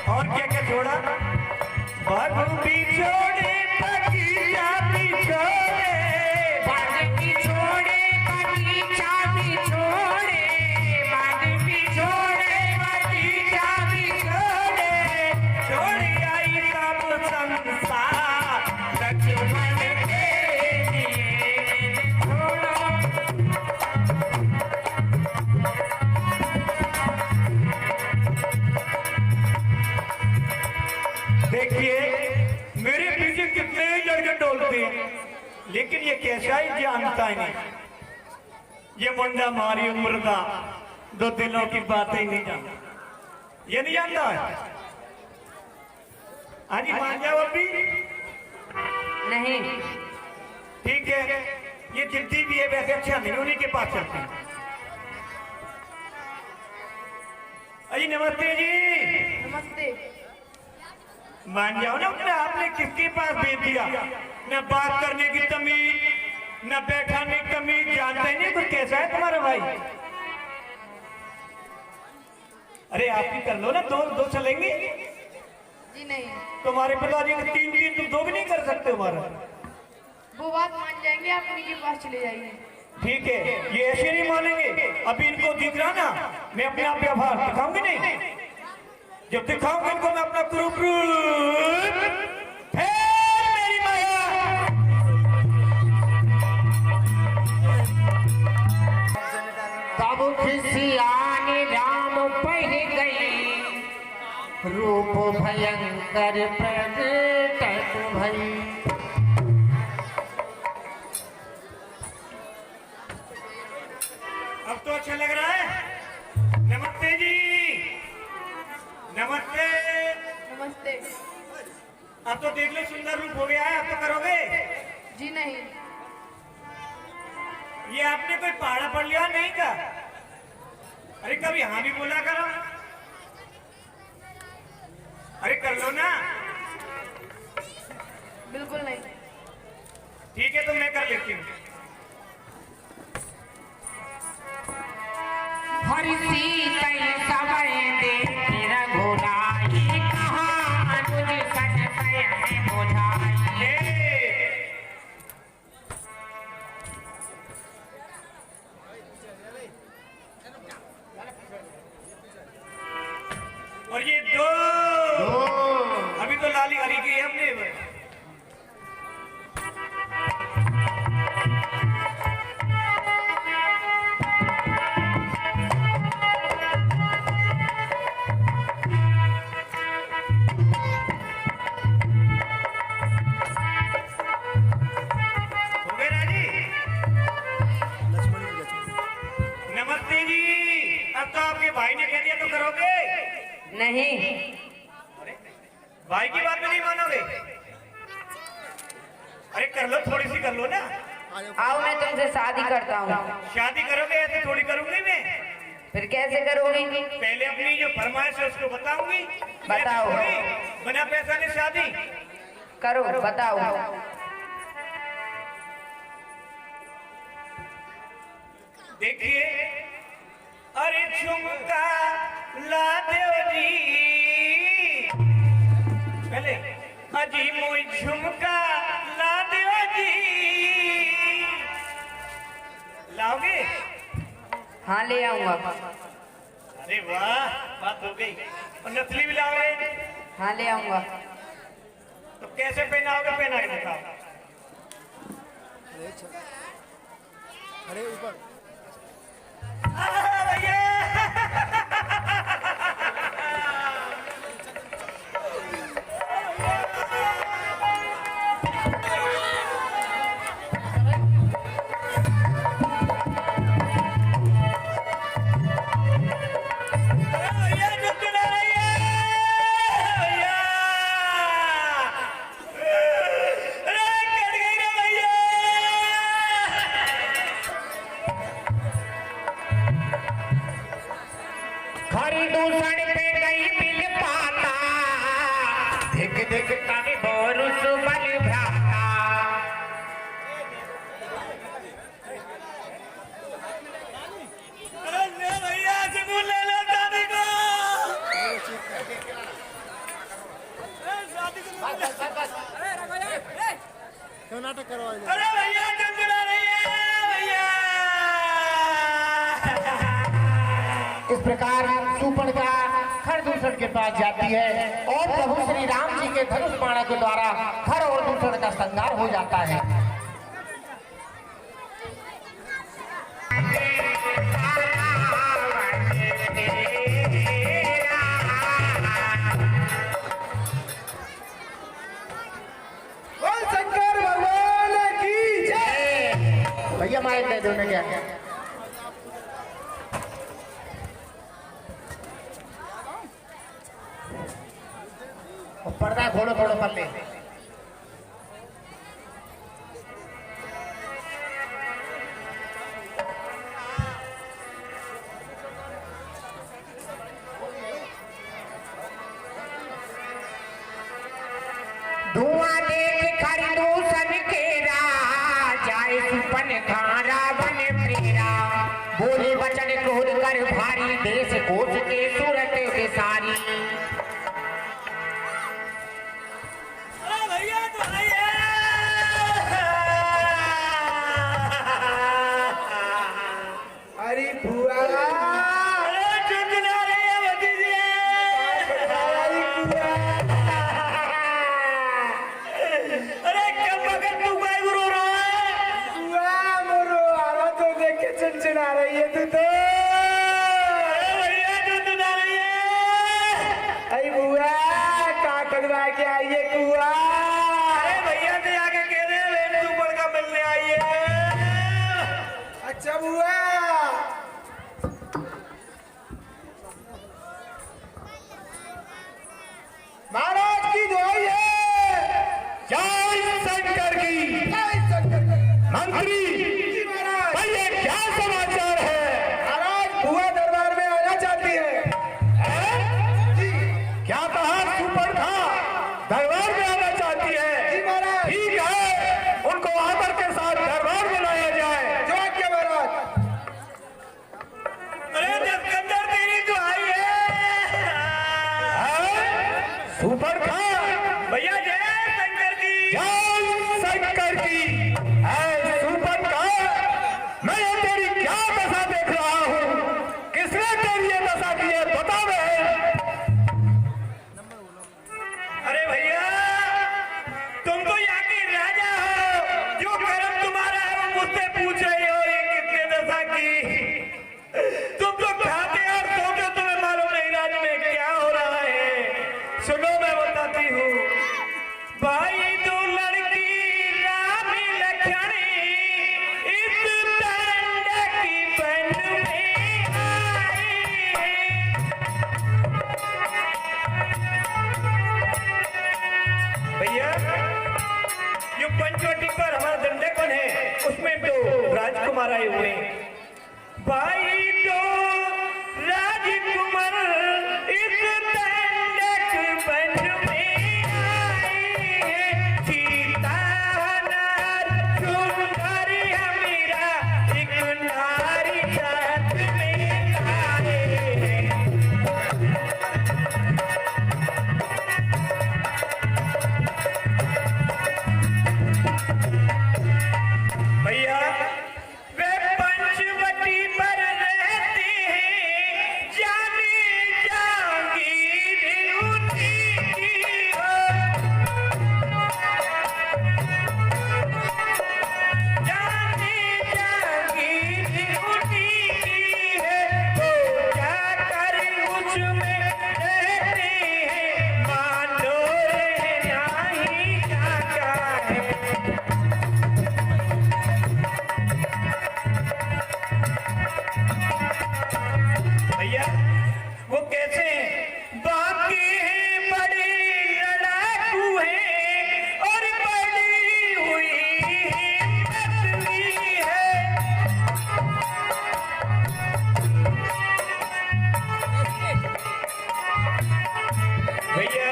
और क्या क्या छोड़ा? बाग बिछोड़े, बगीचा बिछोड़े, बाग बिछोड़े, बगीचा बिछोड़े, बाग बिछोड़े, बगीचा बिछोड़े, छोड़ आई सब संसार, लक्ष्मण तेरे लिए। छोड़ो। देखिए मेरे पीछे कितने लड़के डोलते हैं, लेकिन ये कैसा ही जानता ही नहीं। ये मुंडा मारी उम्र का 2 दिनों की बातें ही नहीं जानता। ये नहीं जानता है? आज ही मान जाओ अभी। नहीं। ठीक है, ये जिद्दी भी है, वैसे अच्छा नहीं, उन्हीं के पास चलते हैं। अजी नमस्ते जी। नमस्ते। मान जाओ ना, अपने आपने किसके पास भेज दिया? न बात करने की तमीज, न बैठाने की तमीज, जानते ही नहीं कुछ। कैसा है तुम्हारा भाई? अरे आप ही कर लो ना, दो चलेंगे। जी नहीं। तुम्हारे पिताजी को 3 तुम 2 भी नहीं कर सकते हमारा। वो बात मान जाएंगे, आप उन्हीं के पास चले जाइए। ठीक है, ये ऐसे नहीं मानेंगे। अभी इनको दिख रहा ना, मैं अपने आप व्यवहार दिखाऊंगी नहीं। जब दिखाऊंगा इनको मैं अपना क्रूप मेरी माया। तब खिसियाने राम पह गए, रूप भयंकर प्रकट भई। अब तो अच्छा लग रहा है। नमस्ते जी, नमस्ते। नमस्ते। अब तो देख लो सुंदर रूप हो गया है। अब तो करोगे? जी नहीं। ये आपने कोई पहाड़ा पढ़ लिया नहीं का? अरे कभी हाँ भी बोला करो। अरे कर लो ना। बिल्कुल नहीं। ठीक है, तो मैं कर लेती हूँ। हरि सीतै समय देख रघुराई, कहाँ अनुज सन सयन बुझाई। और ये दो अभी तो लाली हरी की है हमने। नमस्ते जी। अब तो आपके भाई ने कह दिया तो करोगे? नहीं। भाई की बात में नहीं मानोगे? अरे कर लो, थोड़ी सी कर लो ना। आओ मैं तुमसे शादी करता हूँ। शादी करोगे? ऐसे थोड़ी करूंगी मैं। फिर कैसे करोगी? पहले अपनी जो फरमाइश है उसको बताऊंगी। बताओ। बिना पैसा ने शादी करो, बताओ। देखिए, अरे झुमका ला देव जी, पहले अजी मोई झुमका ला देव जी। लाओगे? हाँ ले आऊंगा। अरे वाह, बात हो गई। और नकली भी लाओगे? हाँ ले आऊंगा। तो कैसे पहनाओगे? पहना के बताओ। अरे ऊपर भैया खरी दूषण पे गई मिल पाता, धिक धिक तब बोरुस बल भ्राता। भैया से बोल ले लो दादी को। क्यों नाटक करवा? अरे भैया चंचला रही है भैया। इस प्रकार सुपर्णखा खरदूषण के पास जाती है और प्रभु श्री राम जी के धनुष बाण के द्वारा खर और दूषण का संहार हो जाता है। शंकर भगवान की जय। भैया माइक दे दो। क्या पर्दा खोलो थोड़ा पल्ले। धुआं देख खरदूषण केरा, जाए सुपर्णखा रावण प्रेरा। बोले वचन क्रोध कर भारी, देश कोश के सूरत विसारी। भैया तो भैया पंचवटी पर हमारा दंडे कौन है, उसमें तो राजकुमार आए हुए हैं। भाई तो राजकुमार इस दंडक वन में आए हैं। सीता नार सुंदर मेरा एक नारी साथ में आए हैं। भैया वे पंचवटी पर रहते हैं, जाने जागीर उन्हीं की हो। जाने जागीर उन्हीं की है, वो जाकर उसमें रहते हैं, मानो रहना ही जागा है। भैया वो कैसे हैं? बाकी हैं बड़े लड़ाकू हैं और बड़ी हुई हिम्मत भी है। भैया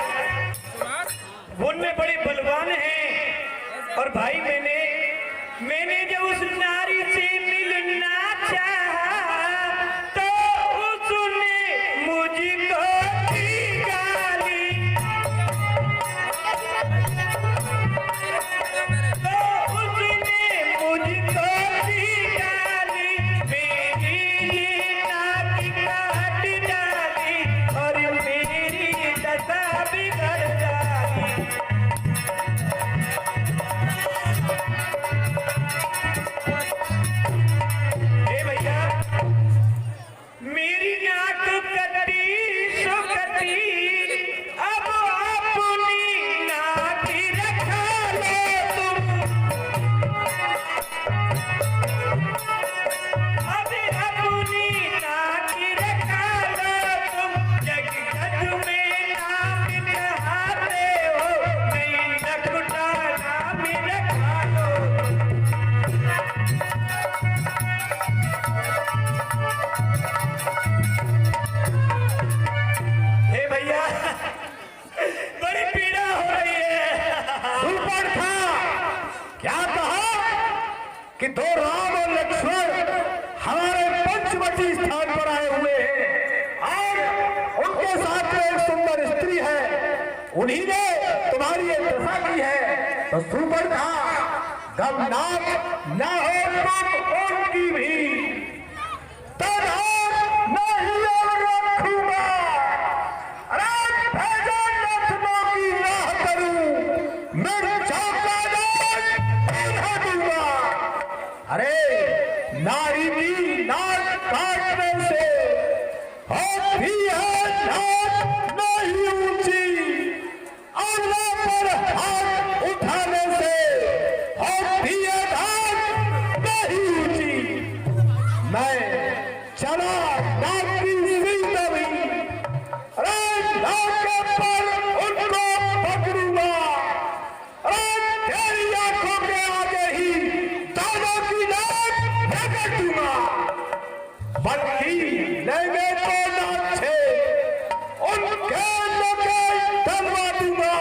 उनमें बड़े बलवान हैं और भाई मैंने जब उस नारी से मिलना चाहा तो उसने मुझको दी गाली। तो उसने मुझको दी गाली, मेरी ये नाक काट डाली और मेरी दशा बिगड़ डाली। ए भैया मेरी नाक कटी सो कटी, अब अपनी नाक रखा लो तुम। अब अपनी नाक रखा लो तुम, जग जग में नाम कहाते हो, नहीं नकुटा नाम रखा लो। हे भैया बड़ी पीड़ा हो रही है। सुपर था क्या कहा कि दो राम और लक्ष्मण हमारे पंचवटी स्थान पर आए हुए हैं और उनके साथ में एक सुंदर स्त्री है, उन्हीं ने तुम्हारी ये दशा की है। तो सुपर था गमनाक न हो तुम उनकी भी, तब नहीं और रखूंगा। अरे भेजो लक्ष्मणों की राह करूं, मैं चौका बांधा दूंगा। अरे नारी की नाक काटने से होती है नाक नहीं ऊंची, अल्लाह पर हाथ उठाने से होती है नाक नहीं ऊंची। मैं चला नाक की सी तभी, अरे नाक पर उनको पकड़ूंगा। अरे तेरी आंखों के आगे ही दोनों की नाक रगड़ दूंगा, बल्कि लेंगे तो नाक से उनके लगे डलवा दूंगा।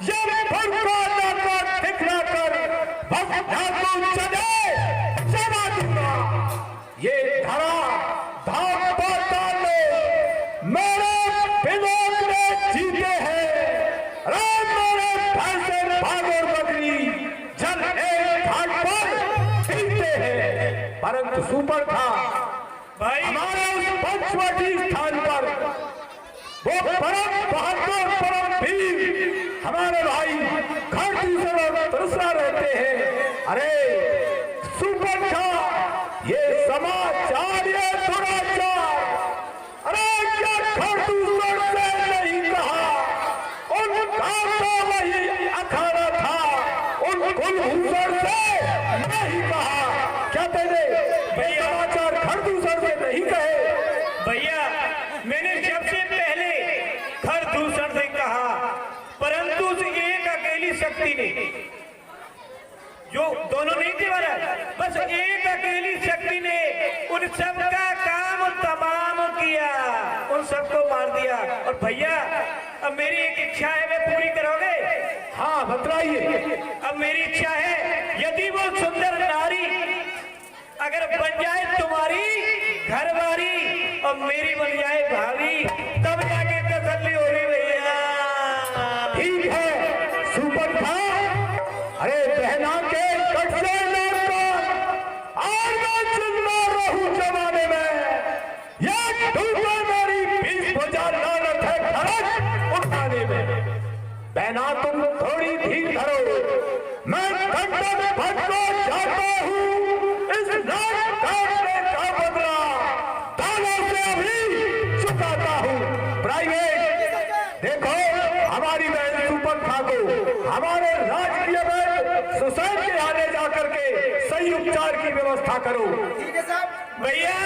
ये भड़का नाक ठिकरा कर भगवान चले जमा दूंगा। ये धरा धाम पाताल में मेरे विनोद ने जीते हैं। राम मेरे भैंसे भागोर बकरी जल एक घाट पर पीते हैं। परंतु सुपर था भाई हमारे उस पंचवटी स्थान पर वो परम बहादुर परम वीर हमारे भाई खड़की से तरसा रहते हैं। अरे सुपर था ये समाचार ये दुराचार, अरे क्या खड़ूसर से नहीं कहा, उनका तो वही अखाड़ा था, उन कुलभूषण से नहीं कहा। क्या तेरे समाचार खड़ूसर से नहीं कहे? भैया मैंने सबसे पहले खरदूषण से कहा, परंतु उस एक अकेली शक्ति ने जो दोनों नहीं थे महाराज, बस एक अकेली शक्ति ने उन सबका काम तमाम किया, उन सबको मार दिया। और भैया अब मेरी एक इच्छा है, वे पूरी करोगे? हाँ बतलाइए। अब मेरी इच्छा है, यदि वो सुंदर नारी अगर बन जाए तुम्हारी घरवारी और मेरी बन जाए भाभी, तब जाके तसल्ली होगी भैया। ठीक है सुपरखा, अरे बहना के कट से नाक को, और मैं चिल्ला रहूं जमाने में, ये ढूंढो मेरी 20 भुजा लानत है खड़क उठाने में। बहना तुम थोड़ी धीर धरो, मैं खंडन भटको जाता हूँ, इस नाक काटने का बदला तालों से अभी चुकाता हूँ। प्राइवेट देखो, हमारी बहन सुपरखा को हमारे राजकीय में सुसैन के आने जाकर के सही उपचार की व्यवस्था करो। ठीक है साहब। भैया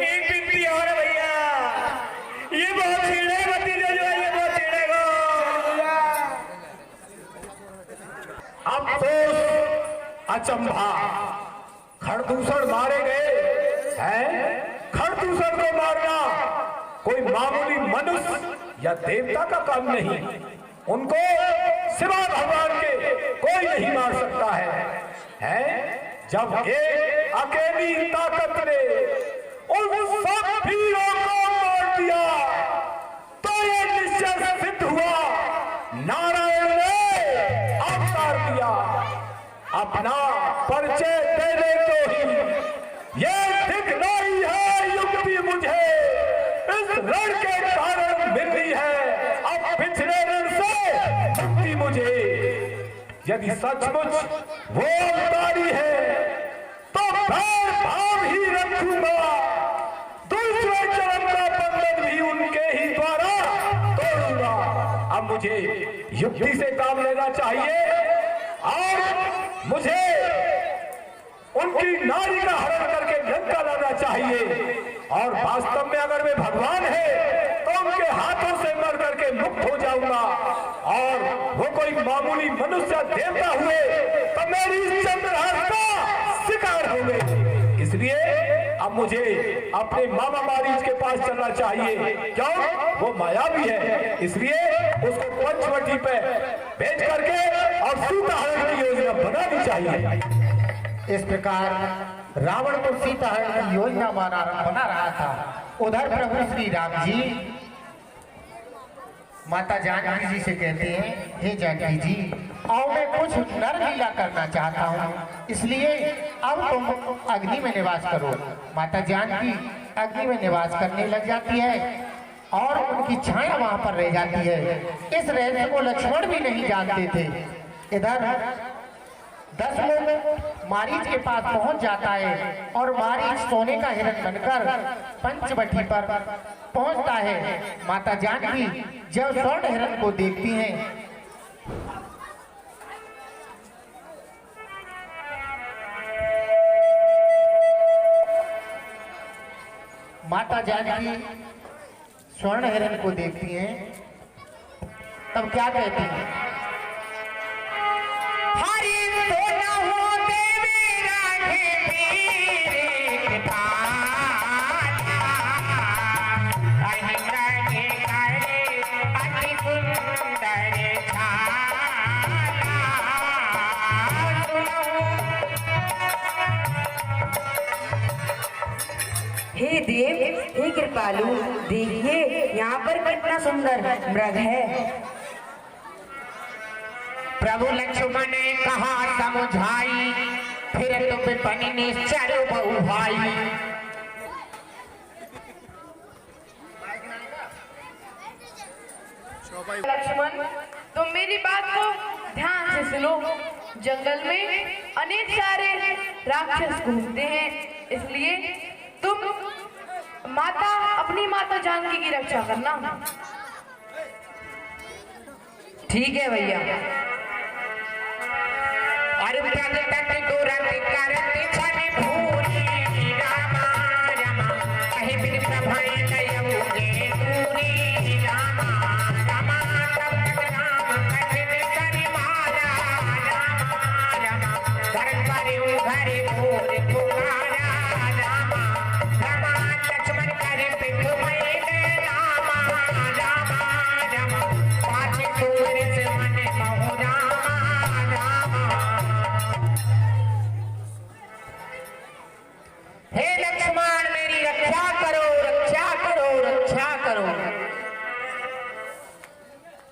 एक बिनती और है भैया, ये बहुत छेड़े भतीजे जो है, ये बहुत छेड़ेगा। अफसोस अचंभा, खरदूषण मारे गए हैं। खरदूषण को मारना कोई मामूली मनुष्य या देवता का काम नहीं, उनको सिवा भगवान के कोई नहीं मार सकता है? जब एक अकेली ताकत ने उन सब वीरों को मार दिया, तो ये निश्चय सिद्ध हुआ नारायण ने अवतार दिया। अपना परिचय देने को ही ये दिखलाई है युक्ति मुझे इस रण के कारण मिल रही है, अब पिछले रण से मुक्ति मुझे। यदि सचमुच वो अवतारी है तो मैं भाव ही रखूंगा, दूसरे जन्म का बंधन भी उनके ही द्वारा तोड़ूंगा। अब मुझे युक्ति से काम लेना चाहिए और मुझे उनकी नारी का हरण करके लंका लाना चाहिए, और वास्तव में अगर वे भगवान है तो उनके हाथों से मर करके मुक्त हो जाऊंगा, और वो कोई मामूली मनुष्य देवता हुए तो मेरी इस चंद्रहास का शिकार होंगे। इसलिए अब मुझे अपने मामा मारीच के पास चलना चाहिए। क्यों? वो मायावी है, इसलिए उसको पंचवटी पे भेज करके और सीता हरण की योजना बनानी चाहिए। इस प्रकार रावण को सीता हरण की योजना बना रहा था। उधर प्रभु श्री राम जी माता जानकी जी से कहते हैं, हे जानकी जी, आओ मैं कुछ नरलीला करना चाहता हूँ, इसलिए अब तुम अग्नि में निवास करो। माता जानकी अग्नि में निवास करने लग जाती है और उनकी छाया वहां पर रह जाती है। इस रहस्य को लक्ष्मण भी नहीं जानते थे। इधर 10 लोग मारीच के पास पहुंच जाता है और मारीच सोने का हिरण बनकर पंचवटी पर पहुंचता है। माता जानकी जब स्वर्ण हिरण को देखती हैं, माता जानकी स्वर्ण हिरण को देखती हैं, तब क्या कहती हैं? हरि सोना हो देवी राखे पीरे के पाला, कहीं रहे करे अति सुंदर छाला। हे देव, हे कृपालु, देखिए यहाँ पर कितना सुंदर मृग है। प्रभु लक्ष्मण ने कहा समझाई, फिर तो विपनि ने चलो बहु भाई। लक्ष्मण, तुम मेरी बात को ध्यान से सुनो। जंगल में अनेक सारे राक्षस घूमते हैं, इसलिए तुम अपनी माता जानकी की रक्षा करना। ठीक है भैया। और प्रग तट तुरंत करती छनि भूरी, रामा रामा कहीं बिन प्रभय लयउगे दूरी। रामा रामा तब तक राम कठिन करि मारा, रामा रामा मोर पुकारा रामा रामा लक्ष्मण करे पिठ में रामा रामा रामा पाछे तोर से मन महु रामा रामा। हे लक्ष्मण मेरी रक्षा करो रक्षा करो रक्षा करो।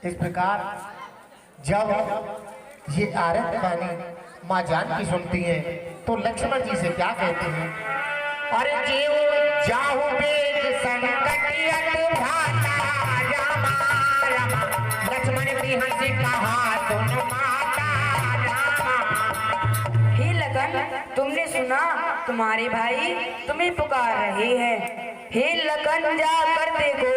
इस प्रकार जब ये आरत वाणी माँ जानकी सुनती है तो लक्ष्मण जी से क्या कहते हैं? अरे जीव जाहु वेग संकट अट भाता रामा रामा लक्ष्मण भी हंसी कहा तुम माता रामा। हे लखन, तुमने सुना तुम्हारे भाई तुम्हें पुकार रहे हैं। हे लखन, जा कर देखो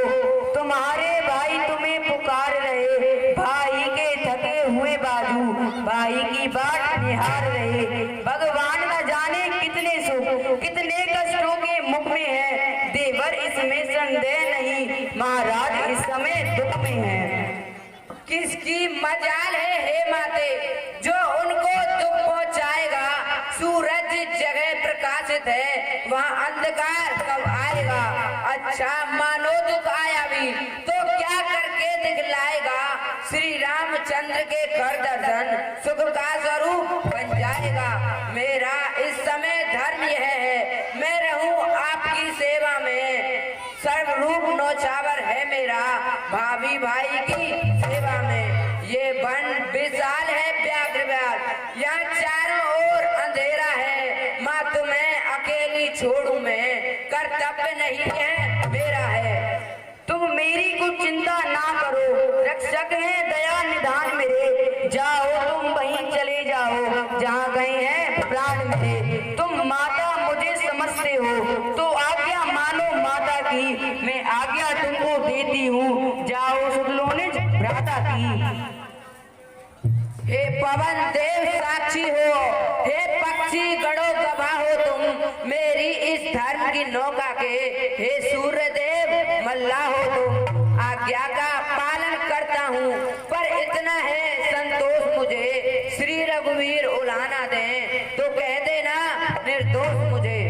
तुम्हारे भाई तुम्हें पुकार रहे। भाई के थके हुए बाजू भाई की बाट निहार रहे। भगवान न जाने कितने सुख कितने कष्टों के मुख में है। देवर इसमें संदेह नहीं, महाराज इस समय दुख में है। किसकी मजाल है हे माते जो उनको दुख पहुंचाएगा। सूरज जगह प्रकाशित है वहाँ अंधकार कब आएगा। अच्छा मानो दुख आया भी तो क्या करके दिखलाएगा। श्री रामचंद्र के कर दर्शन सुख का स्वरूप बन जाएगा। मेरा इस समय धर्म यह है मैं रहूं आपकी सेवा में। सर्वरूप नौछावर है मेरा भाभी भाई की सेवा में। ये वन विशाल है व्याघ्र व्याल यहाँ चारों ओर अंधेरा है। माँ तुम्हें अकेली छोड़ू मैं कर्तव्य नहीं है मेरा है। तुम मेरी कुछ चिंता ना करो, रक्षक है दया निधान मेरे। जाओ तुम वहीं चले जाओ जहाँ गए हैं प्राण मेरे। तुम माता मुझे समझते हो तो आज्ञा मानो माता की। मैं आज्ञा तुमको देती हूँ, जाओ सुन लो निज भ्राता की। हे पवन देव साक्षी हो, हे पक्षी गणों गवाह हो तुम मेरी इस धर्म की नौका के। हे सूर्य देव मल्ला हो तुम आज्ञा का पालन करता हूँ। पर इतना है संतोष मुझे श्री रघुवीर उलाना दें तो कह देना निर्दोष मुझे।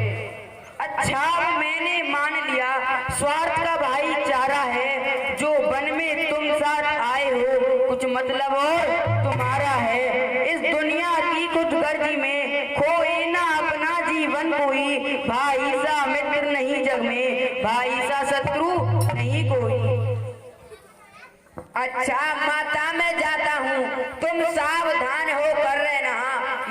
अच्छा मैंने मान लिया स्वार्थ का भाईचारा है। जो वन में तुम साथ आए हो कुछ मतलब और तुम्हारा है। इस दुनिया की कुछ गर्जी में खोए ना अपना जीवन कोई। भाई सा मित्र नहीं जग में, भाई सा शत्रु नहीं कोई। अच्छा माता मैं जाता हूँ तुम सावधान हो कर रहना।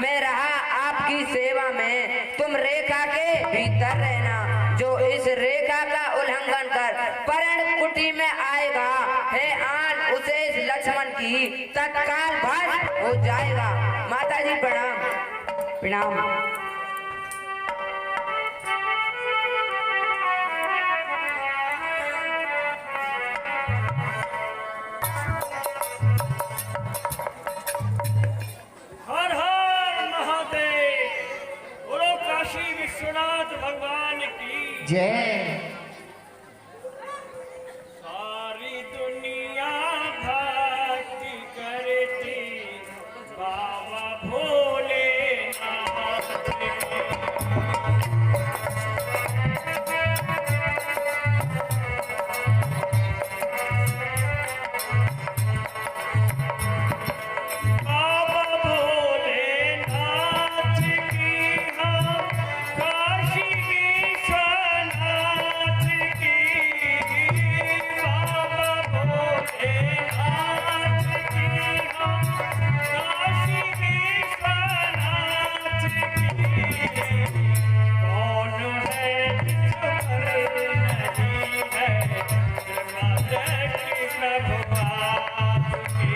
मैं रहा आपकी सेवा में तुम रेखा के भीतर रहना। जो इस रेखा का उल्लंघन कर पर्ण कुटी में आएगा है आन उसे इस लक्ष्मण की तत्काल भस्म हो जाएगा। माता जी प्रणाम प्रणाम। हर हर महादेव, बोलो काशी विश्वनाथ भगवान की जय। सारी दुनिया भक्ति करती बाबा भोलेनाथ के। बाबा भोलेनाथ की हम काशी विश्वनाथ की। बाबा भोलेनाथ की हम काशी विश्वनाथ की। कौन है जिसपर नहीं है कृपा कृष्ण भगवान की।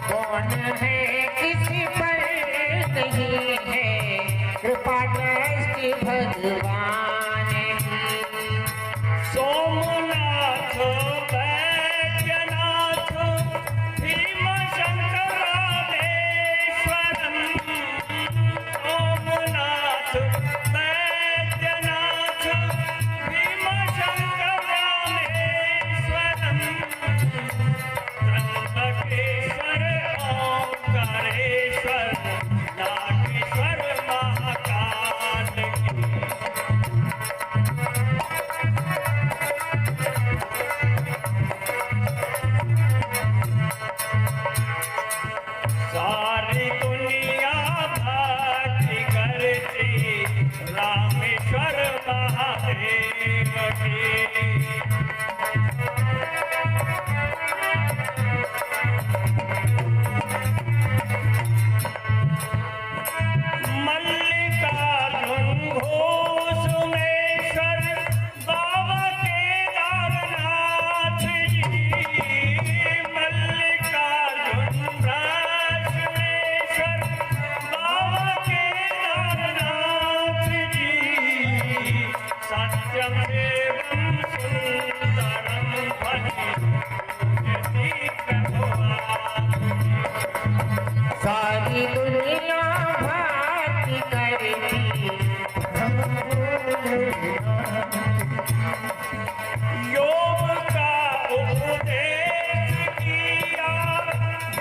कौन है किसी पर नहीं है कृपा दृष्टि भगवान की। सोमनाथ वैद्यनाथ भीम शंकरादेश्वरम। सोमनाथ वैद्यनाथ भीम शंकरादेश्वरम। त्र्यंबकेश्वर ओंकारेश्वर नागेश्वर महाकाल। सारी दुनिया भक्ति करती योग का उपदेश किया,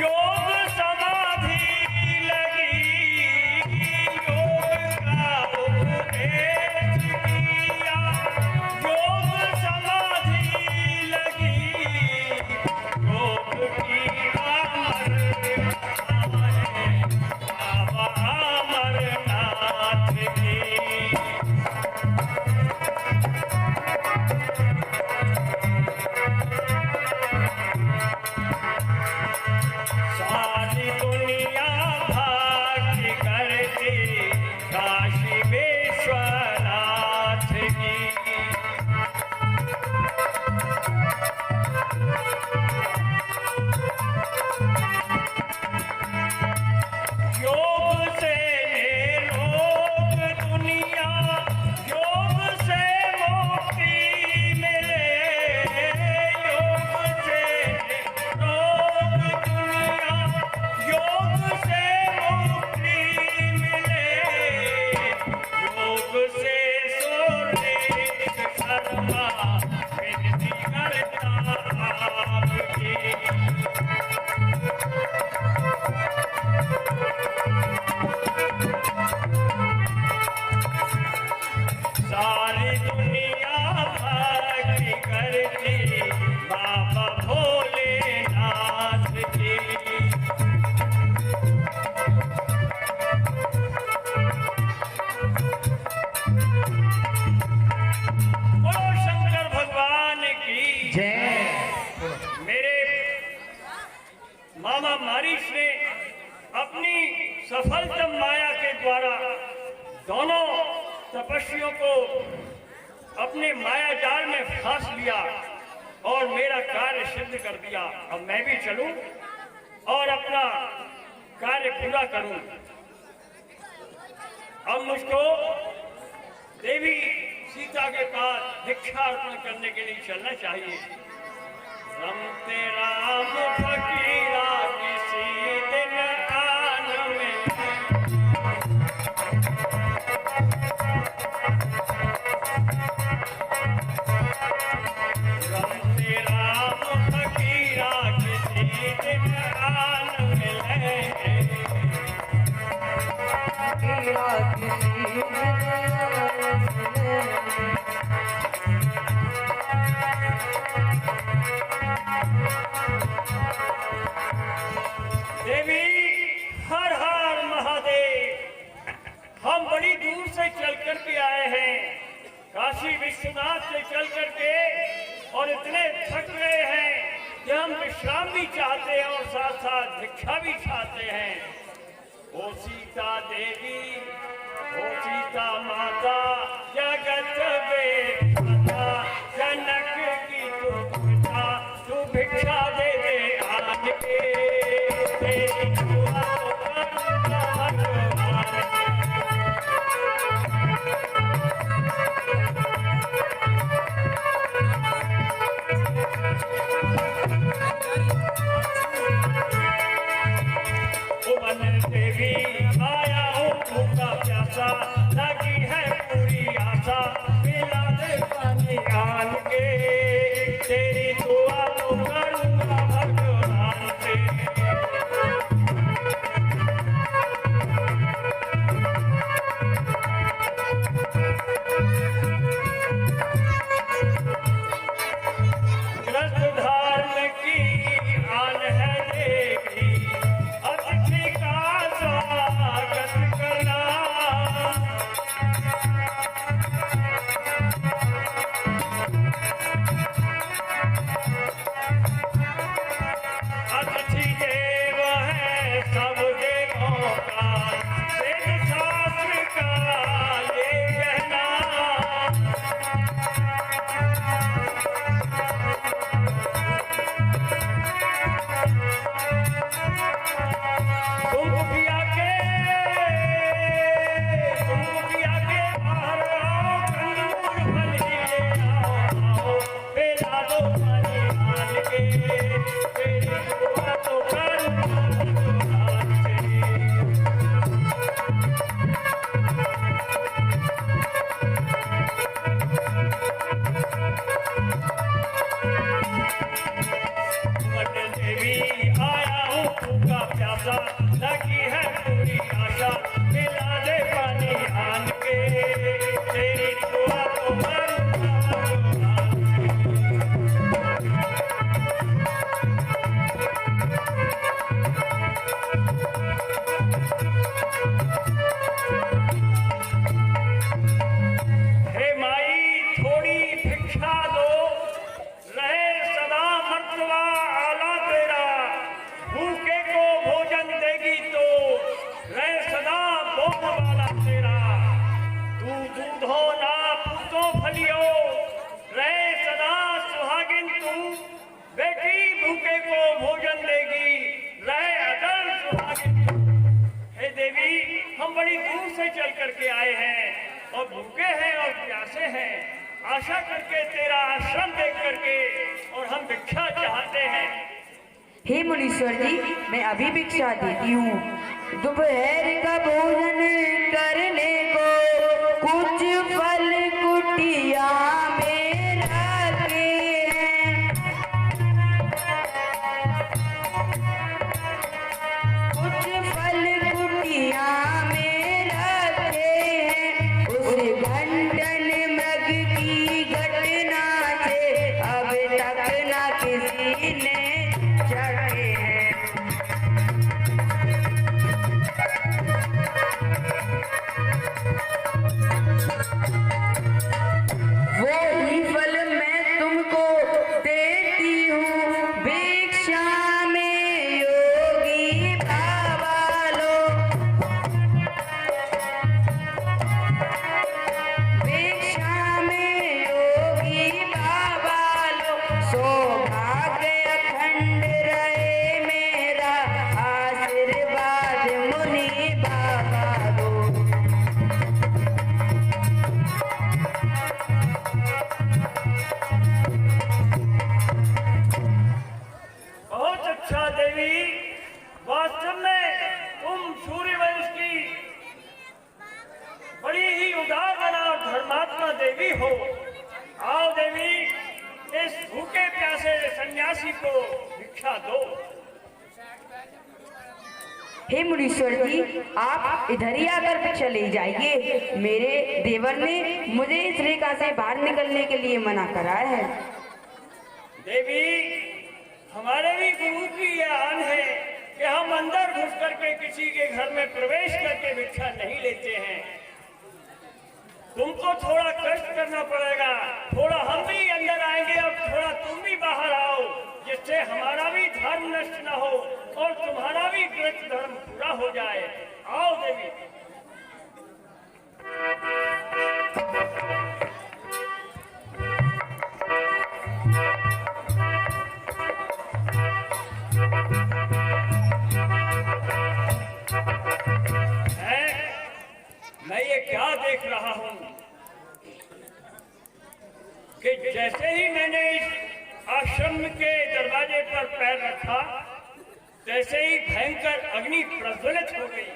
योग समाधि लगी। योग का उपदेश किया, योग समाधि लगी। योग की अमर बाबा अमरनाथ की। सारी दुनिया भक्ति करती काशी विश्वनाथ की। योग से ये लोग दुनिया, योग से मुक्ति मिले। योग से लोग दुनिया, योग से मुक्ति मिले। योग से सुरेश शर्मा विनती करता आपकी। सारी दुनिया भक्ति करती बाबा भोलेनाथ की। बोलो शंकर भगवान की जय। मेरे मामा मारिश ने अपनी सफलतम माया के द्वारा दोनों तपस्वियों को अपने माया जाल में फंस लिया और मेरा कार्य सिद्ध कर दिया। अब मैं भी चलूं और अपना कार्य पूरा करूं। अब मुझको देवी सीता के पास दीक्षा अर्पण करने के लिए चलना चाहिए। रमते राम फकीरा किसी दिन आन में। रमते राम फकीरा किसी दिन आन मिलेंगे। देवी हर हर महादेव। हम बड़ी दूर से चल कर के आए हैं, काशी विश्वनाथ से चल कर के, और इतने थक गए हैं कि हम विश्राम भी चाहते हैं और साथ साथ भिक्षा भी चाहते हैं। ओ सीता देवी, ओ सीता माता, जगत बेमाता, जनक की तू पिता, तू भिक्षा दे दे आने के। तेरी दुआ तो करूंगा भगवान के। वन देवी आया हूँ भूखा प्यासा, लगी है पूरी आशा, पिला दे पानी आन के। तेरी दुआ तो करूंगा भगवान से। ग्रस्त धर्म की आन है देवी, अतिथि का स्वागत करना। हम बड़ी दूर से चल करके आए हैं और भूखे हैं और प्यासे हैं, आशा करके तेरा आश्रम देख करके, और हम भिक्षा चाहते हैं। हे मुनीश्वर जी, मैं अभी भिक्षा देती हूँ। दोपहर का भोजन करने को कुछ फल कुटिया में रखे हैं, कुछ फल कुटिया में रखे हैं। उस घंटन मृग की घटना से अब तक न किसी ने चढ़े हैं। वो ही फल मैं तुमको देती हूँ भिक्षा में, योगी बाबा लो। भिक्षा में योगी बाबा लो, सौभाग्य अखंड रहे मेरा, आशीर्वाद मुनि बाबा दो। बहुत अच्छा देवी, वास्तव में तुम सूर्यवंश की बड़ी ही उदार और धर्मात्मा देवी हो। आओ देवी, इस भूखे प्यासे सन्यासी को भिक्षा दो। हे मुनीश्वर जी, आप इधर ही आकर चले जाइए। मेरे देवर ने मुझे इस रेखा से बाहर निकलने के लिए मना करा है। देवी, हमारे भी गुरु की यह आन है कि हम अंदर घुस करके किसी के घर में प्रवेश करके भिक्षा नहीं लेते हैं। तुमको थोड़ा कष्ट करना पड़ेगा, थोड़ा हम भी अंदर आएंगे और थोड़ा तुम भी बाहर आओ, जिससे हमारा भी धर्म नष्ट न हो और तुम्हारा भी व्रत धर्म पूरा हो जाए। आओ देवी। मैं ये क्या देख रहा हूं कि जैसे ही मैंने इस आश्रम के दरवाजे पर पैर रखा, तैसे ही भयंकर अग्नि प्रज्वलित हो गई।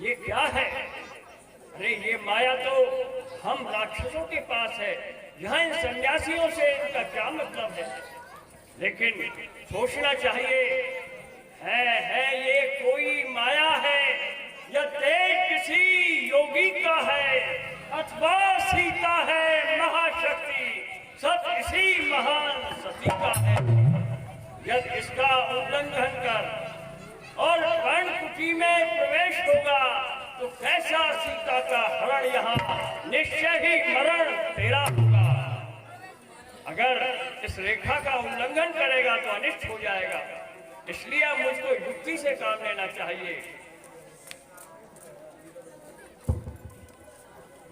ये क्या है? अरे ये माया तो हम राक्षसों के पास है, यहाँ इन सन्यासियों से इनका क्या मतलब है? लेकिन सोचना चाहिए, है ये कोई माया है या तेज किसी योगी का है, अथवा सीता है महाशक्ति, सब इसी महान सती का है। यदि इसका उल्लंघन कर और कर्णकुटी में प्रवेश होगा तो कैसा सीता का हरण, यहाँ निश्चय ही मरण तेरा होगा। अगर इस रेखा का उल्लंघन करेगा तो अनिष्ट हो जाएगा, इसलिए अब मुझको युक्ति से काम लेना चाहिए।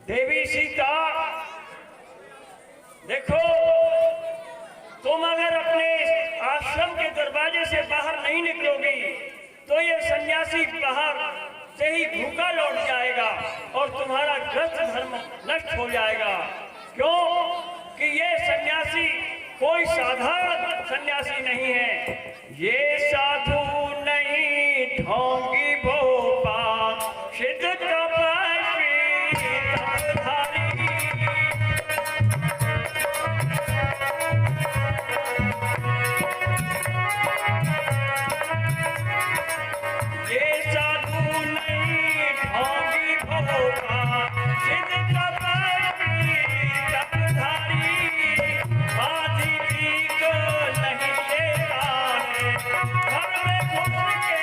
देवी सीता, देखो, तुम अगर अपने आश्रम के दरवाजे से बाहर नहीं निकलोगी तो ये सन्यासी बाहर से ही भूखा लौट जाएगा और तुम्हारा ग्रस्त धर्म नष्ट हो जाएगा। क्यों कि ये सन्यासी कोई साधारण सन्यासी नहीं है, ये साधु नहीं ढोंगी भोपा सिद्ध तपस्वी तपधारी। ये साधु नहीं ढोंगी भोपा सिद्ध तपस्वी तपधारी। आदि जी को नहीं लेता है घर में घुस के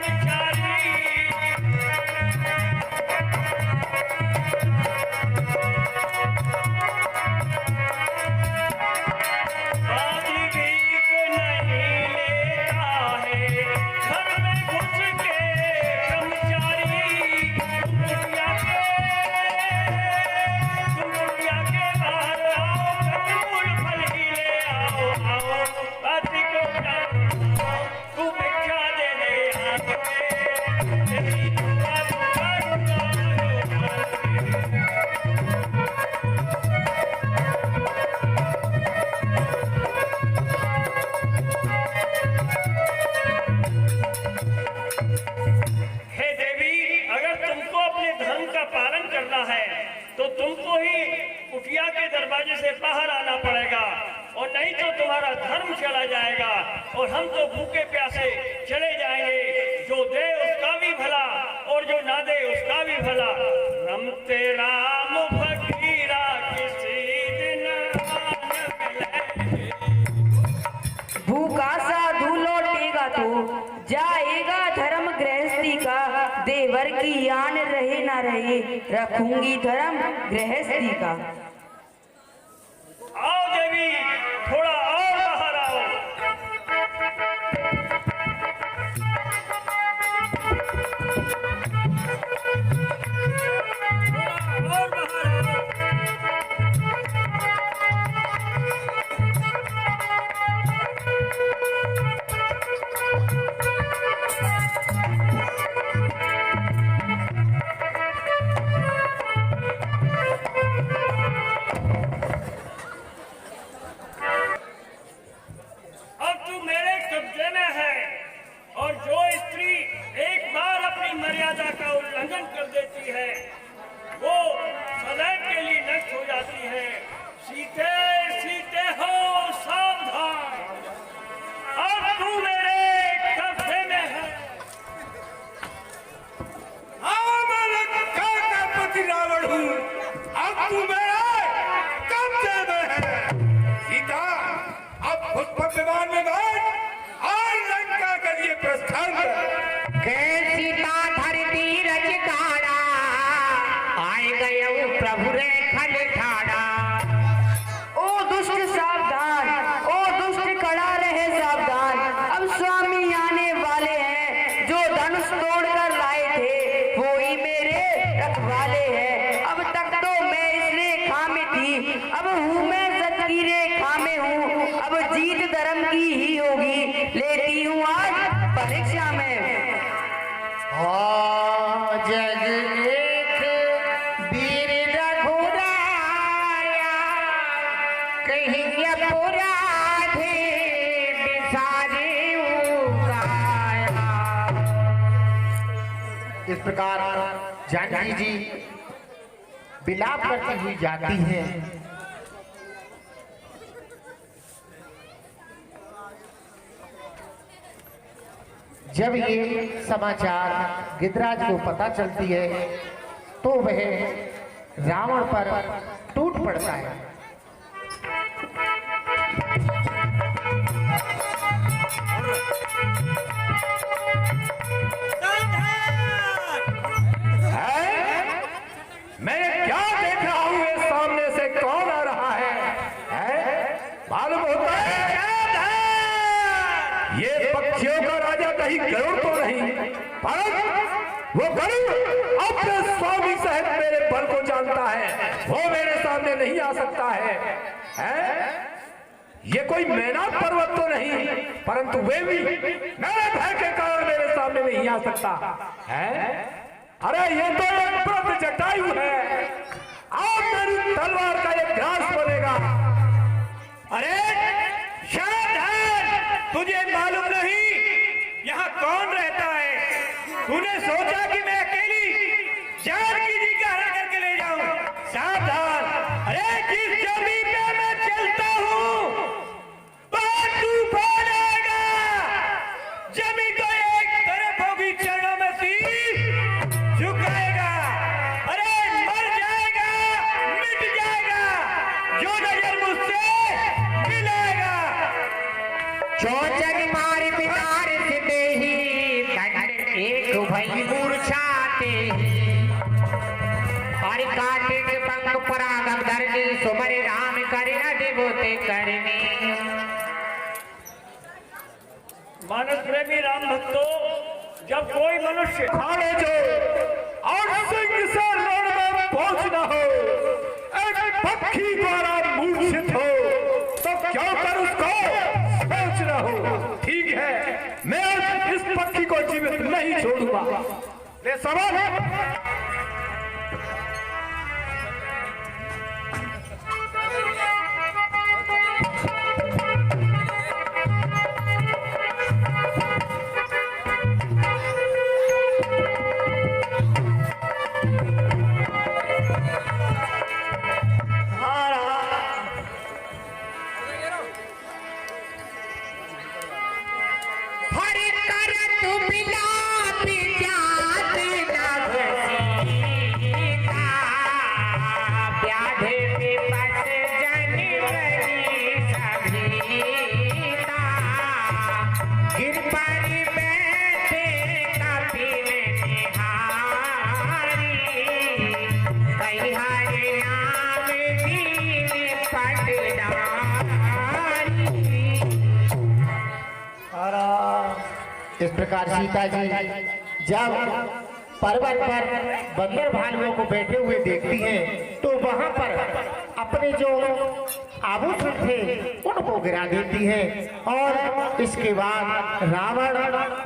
ब्रह्मचारी। हे देवी, अगर तुमको अपने धर्म का पालन करना है तो तुमको ही कुटिया के दरवाजे से बाहर आना पड़ेगा, और नहीं तो तुम्हारा धर्म चला जाएगा और हम तो भूखे प्यासे चले जाएंगे। जो दे उसका भी भला और जो ना दे उसका भी भला। रमते राम फकीरा किसी दिन भूखा साधु लौटेगा तो जाएगा धर्म गृहस्थी का, देवर की आन रहे ना रहे रखूंगी धर्म गृहस्थी का। आओ देवी, थोड़ा और बाहर आओ। थोड़ा और बाहर आओ। अब तू मेरे कब्जे में है, और जो स्त्री एक बार अपनी मर्यादा का उल्लंघन कर देती है वो सदैव के लिए नष्ट हो जाती है। सीते सीते हो सावधान, अब तू मेरे कब्जे में है। पति रावण हूँ, अब तू मेरे कब्जे में है। सीता, अब पुष्पक विमान में बैठ और लंका के लिए प्रस्थान कर। सीता धरती रजगाड़ा, आए गए प्रभु रे खल ठाड़ा। ओ दुष्ट सावधान, ओ दुष्ट खड़ा रहे सावधान, अब स्वामी आने वाले हैं। जो धनुष तोड़कर लाए थे वो ही मेरे रखवाले हैं। अब तक तो मैं इस रेखा में थी, अब हूँ मैं सच की रेखा में हूँ। अब जीत धर्म की ही होगी, लेती हूँ आज परीक्षा में। जग एक वीर रघुराया, कहीं अपराधे बिसारे उगाया। इस प्रकार जानकी जी विलाप करती हुई जाती हैं। जब ये समाचार गिद्धराज को पता चलती है तो वह रावण पर टूट पड़ता है। मैं क्या देख रहा हूँ, ये सामने से कौन आ रहा है? मालूम होता है ये पक्षियों का राजा कहीं गरुड़ तो नहीं, परंतु वो गरुड़ अपने स्वामी सहित मेरे बल को जानता है, वो मेरे सामने नहीं आ सकता है? ये कोई मैनाक पर्वत तो नहीं, परंतु वे भी मेरे भय के कारण मेरे सामने नहीं आ सकता है। अरे ये तो एक व्रत जटायु है, आज मेरी तलवार का एक घास बनेगा। अरे शायद तुझे मालूम नहीं यहाँ कौन रहता है। तूने सोचा कि मैं अकेली जानकी जी का हरा करके ले जाऊं? सावधान, अरे जिस जमीन पे मैं चलता हूँ वहां तूफान आएगा। जमीन तो एक तरफ होगी, चरणों में शीश झुकाएगा। अरे मर जाएगा, मिट जाएगा जो नजर मुझसे मिलाएगा। चोचक मार पितार से देही, दंड एक भई मूर्छाते। और काटे के पंख परागम धरनी, सुमर राम करे अधिभूते करनी। मानस प्रेमी राम भक्तों, जब कोई मनुष्य खाने जो और सिंह से लड़ में पहुंचना हो, एक पक्षी द्वारा मूर्छित हो तो क्या कर उसको सोचना हो। ठीक है, मैं इस पक्षी को जीवित नहीं छोड़ूंगा। ले समझ। इस प्रकार सीता जी जब पर्वत पर बंदर भालुओं को बैठे हुए देखती हैं तो वहां पर अपने जो आभूषण थे उनको गिरा देती हैं और इसके बाद रावण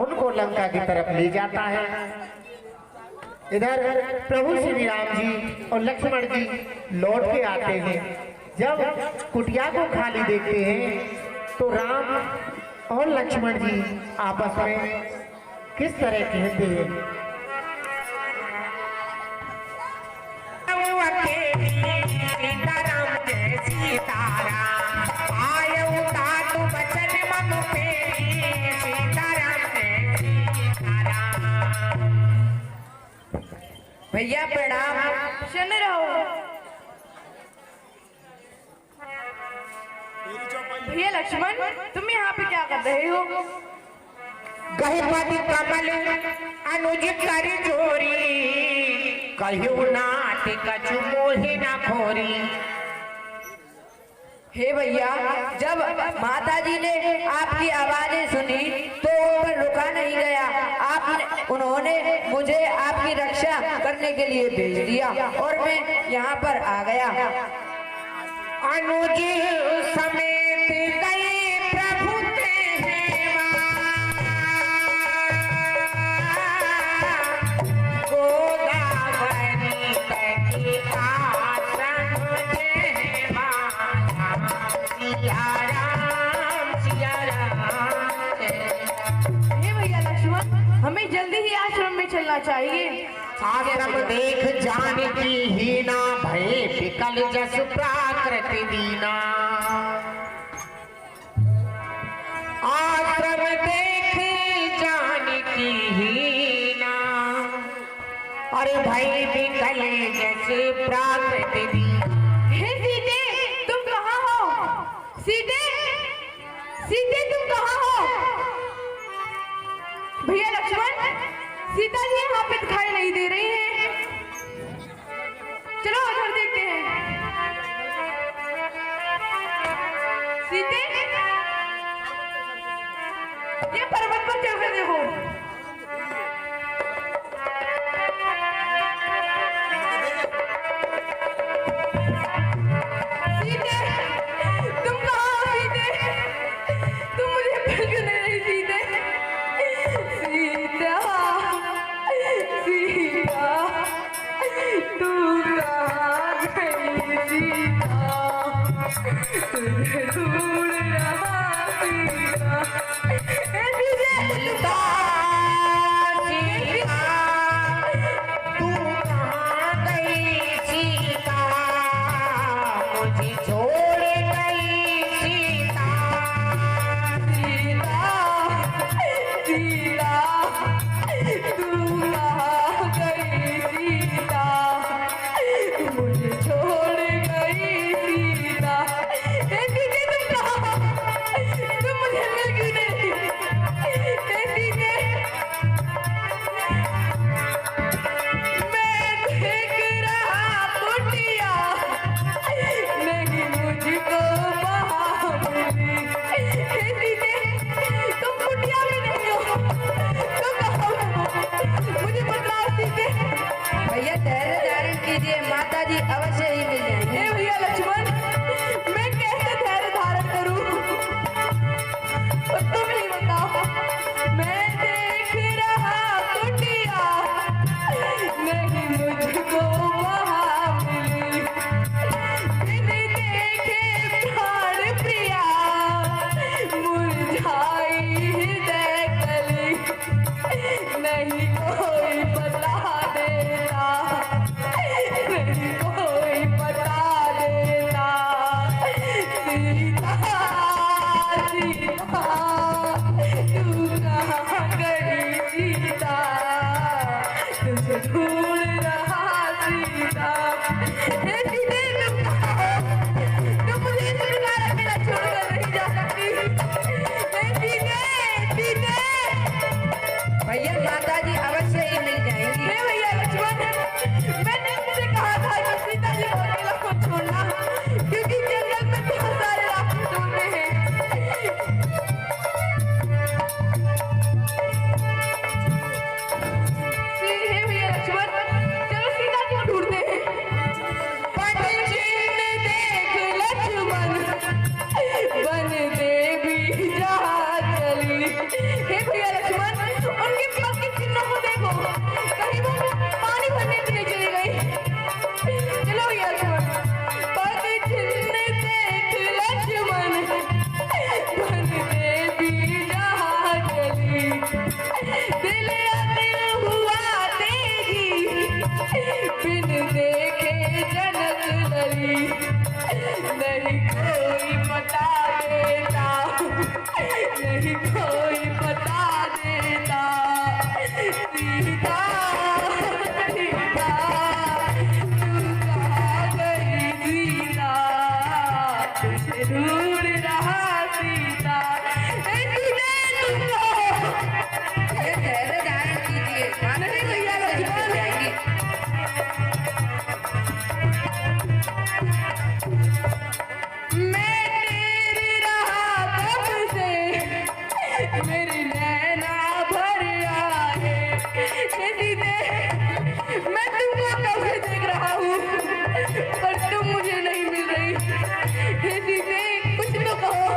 उनको लंका की तरफ ले जाता है। इधर प्रभु श्री राम जी और लक्ष्मण जी लौट के आते हैं। जब कुटिया को खाली देखते हैं तो राम और लक्ष्मण जी आपस में किस तरह कहते हैं। सीताराम जय सीताराम आयु तातु बचन मम फेरी सीताराम जय सीताराम। भैया प्रणाम। शन रहो भैया लक्ष्मण, तुम यहाँ पे क्या कर रहे हो? गहिपति कमल अनुज कर जोरी कहियो नाट कछु मोहि न खोरी। हे भैया, जब माता जी ने आपकी आवाजें सुनी तो ऊपर रुका नहीं गया। उन्होंने मुझे आपकी रक्षा करने के लिए भेज दिया और मैं यहाँ पर आ गया। अनुज समेत गए प्रभु गोदावरी तटी आश्रम सिया राम। हे भैया लक्ष्मण, हमें जल्दी ही आश्रम में चलना चाहिए। आश्रम देख जानकी हीना भय विकल जस प्राकृति दीना। आश्रम देख जानकी हीना अरे भाई विकल जस प्राकृति दीना। हे सीते, तुम कहाँ हो? सीते, सीते तुम कहाँ हो? भैया लक्ष्मण, सीता जी यहाँ पे दिखाई नहीं दे रही हैं। चलो उधर देखते हैं। सीते, ये पर्वत पर चढ़ कर देखो। सीते, तुम कहाँ हो? सीते, तुम मुझे पहचान नहीं। सीते, सीता, सीता, तू कहाँ गई? सीता, तुझे ढूंढ रहा सीता। हे सीते, तू कहाँ गई सीता मुझे छोड़ गई सीता। सीता, सीता, तू कहाँ गई? सीता, मुझे छोड़ गई सीता। हे सीते, तुम कहाँ? तुम मुझे मिल क्यों नहीं? हे सीते, मैं देख रहा कुटिया, नहीं मुझको वहाँ मिली। हे सीते, तुम कुटिया में नहीं हो तो कहाँ हो? मुझे बताओ सीते। भैया धैर्य धारण कीजिए, माता जी अवश्य ही मिल जाएंगे। हे भैया लक्ष्मण, मैं कैसे धैर्य धारण करूं? तुम ही बताओ। मैं देख रहा कुटिया, ढूंढ रहा सीता। हे सीते तुम मुझे इस प्रकार अकेला छोड़कर नहीं जा सकती। हे सीते सीते। भैया माता जी अवश्य ही मिल जाएंगी। हे भैया लक्ष्मण, मैंने तुमसे कहा था कि सीता जी को अकेला मत छोड़ना, क्योंकि जंगल में बहुत सारे राक्षस ढूंढते हैं। हे भैया लक्ष्मण, चलो सीता जी को ढूंढते हैं। पट चिन्ह देख लक्ष्मण, वन देवी जहाँ चली। हे भैया लक्ष्मण, उनके पग के चिन्हों को देखो, कहीं वो पानी भरने के लिए चली गई। चलो भैया लक्ष्मण, पग चिन्ह देख लक्ष्मण, वन देवी जहाँ चली। दिल अदिल हुआ तेरी, बिन देखे जनक लड़ी। नहीं कोई बता देता, नहीं कोई बता देता। सीता सीता, तू कहाँ गई सीता, तुझे ढूंढ रहा सीता। हे सीते तुम कहो। ये धैर्य धारण कीजिए, माता जी भैया लक्ष्मण जाएंगी। मैं तेरी राह कब से, मेरी नैना भर आए। हे सीते, मैं तुमको कब से देख रहा हूँ, पर तुम मुझे नहीं मिल रही। हे सीते, कुछ तो कहो।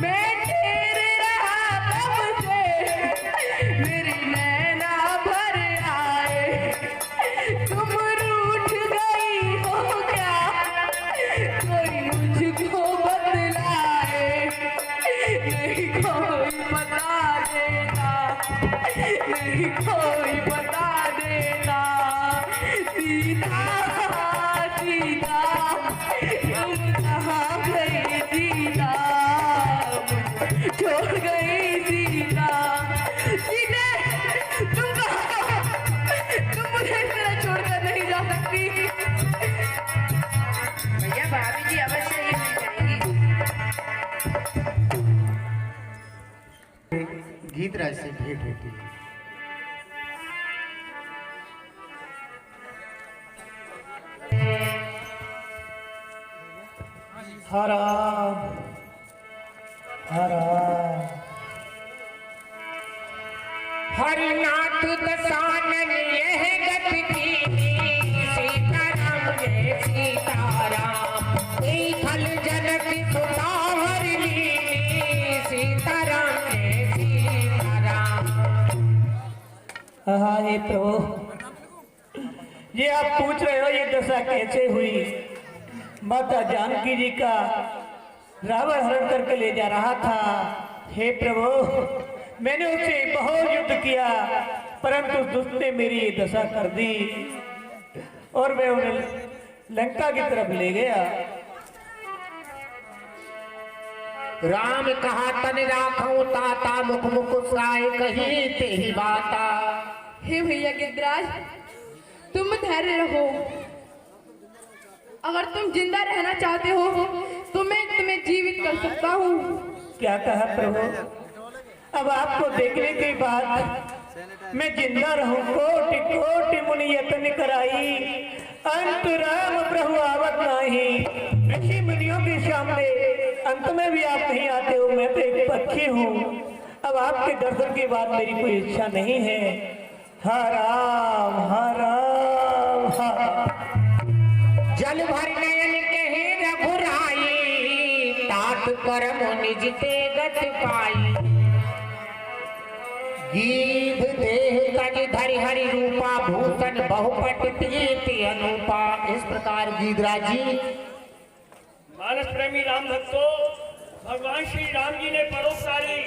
मैं तेरी राह कब से, मेरी नैना भर आए। तुम रूठ गई हो क्या, कोई मुझको बतलाए। नहीं कोई बता देता, नहीं कोई बता देता। सीता सीता, तुम कहाँ गई सीता, मुझे छोड़ गई सीता। सीते तुम कहाँ, तुम मुझे इस तरह छोड़कर नहीं जा सकती। भैया भाभी जी अवश्य ही मिल जाएंगी। गीतराज से भेंट होती है। हरा हरा हरिनाथ दसानन यह गति की, सीताराम जय सीताराम। खल जनक सुता हरिणी, सीताराम जय सीताराम। हाँ हे प्रभु, ये आप पूछ रहे हो ये दशा कैसे हुई। माता जानकी जी का रावण हरण करके ले जा रहा था। हे प्रभु, मैंने उससे बहुत युद्ध किया, परंतु दुष्ट ने मेरी ये दशा कर दी और मैं उन्हें लंका की तरफ ले गया। राम कहा तन राखूं ताता, मुख मुकुसाए कही ते ही बाता। हे भैया गिरिराज, तुम धैर्य रखो। अगर तुम जिंदा रहना चाहते हो तो मैं तुम्हें जीवित कर सकता हूँ। क्या कहा प्रभु? अब आपको देखने के बाद मैं जिंदा रहूं। कोटि कोटि मुनि यत्न कराई, अंत राम प्रभु आवत नहीं। ऋषि मुनियों के सामने अंत में भी आप नहीं आते हो। मैं तो एक पक्षी हूँ। अब आपके दर्शन के बाद मेरी कोई इच्छा नहीं है। हर राम हर राम हर। जल भर नयन कहे रघुराई, तात परम निज ते गत पाई। गीध देह तज धरि हरि रूपा, भूषण बहुपट ते अनुपा। इस प्रकार गीधराज जी मानस प्रेमी राम भक्तों, भगवान श्री राम जी ने परोपकारी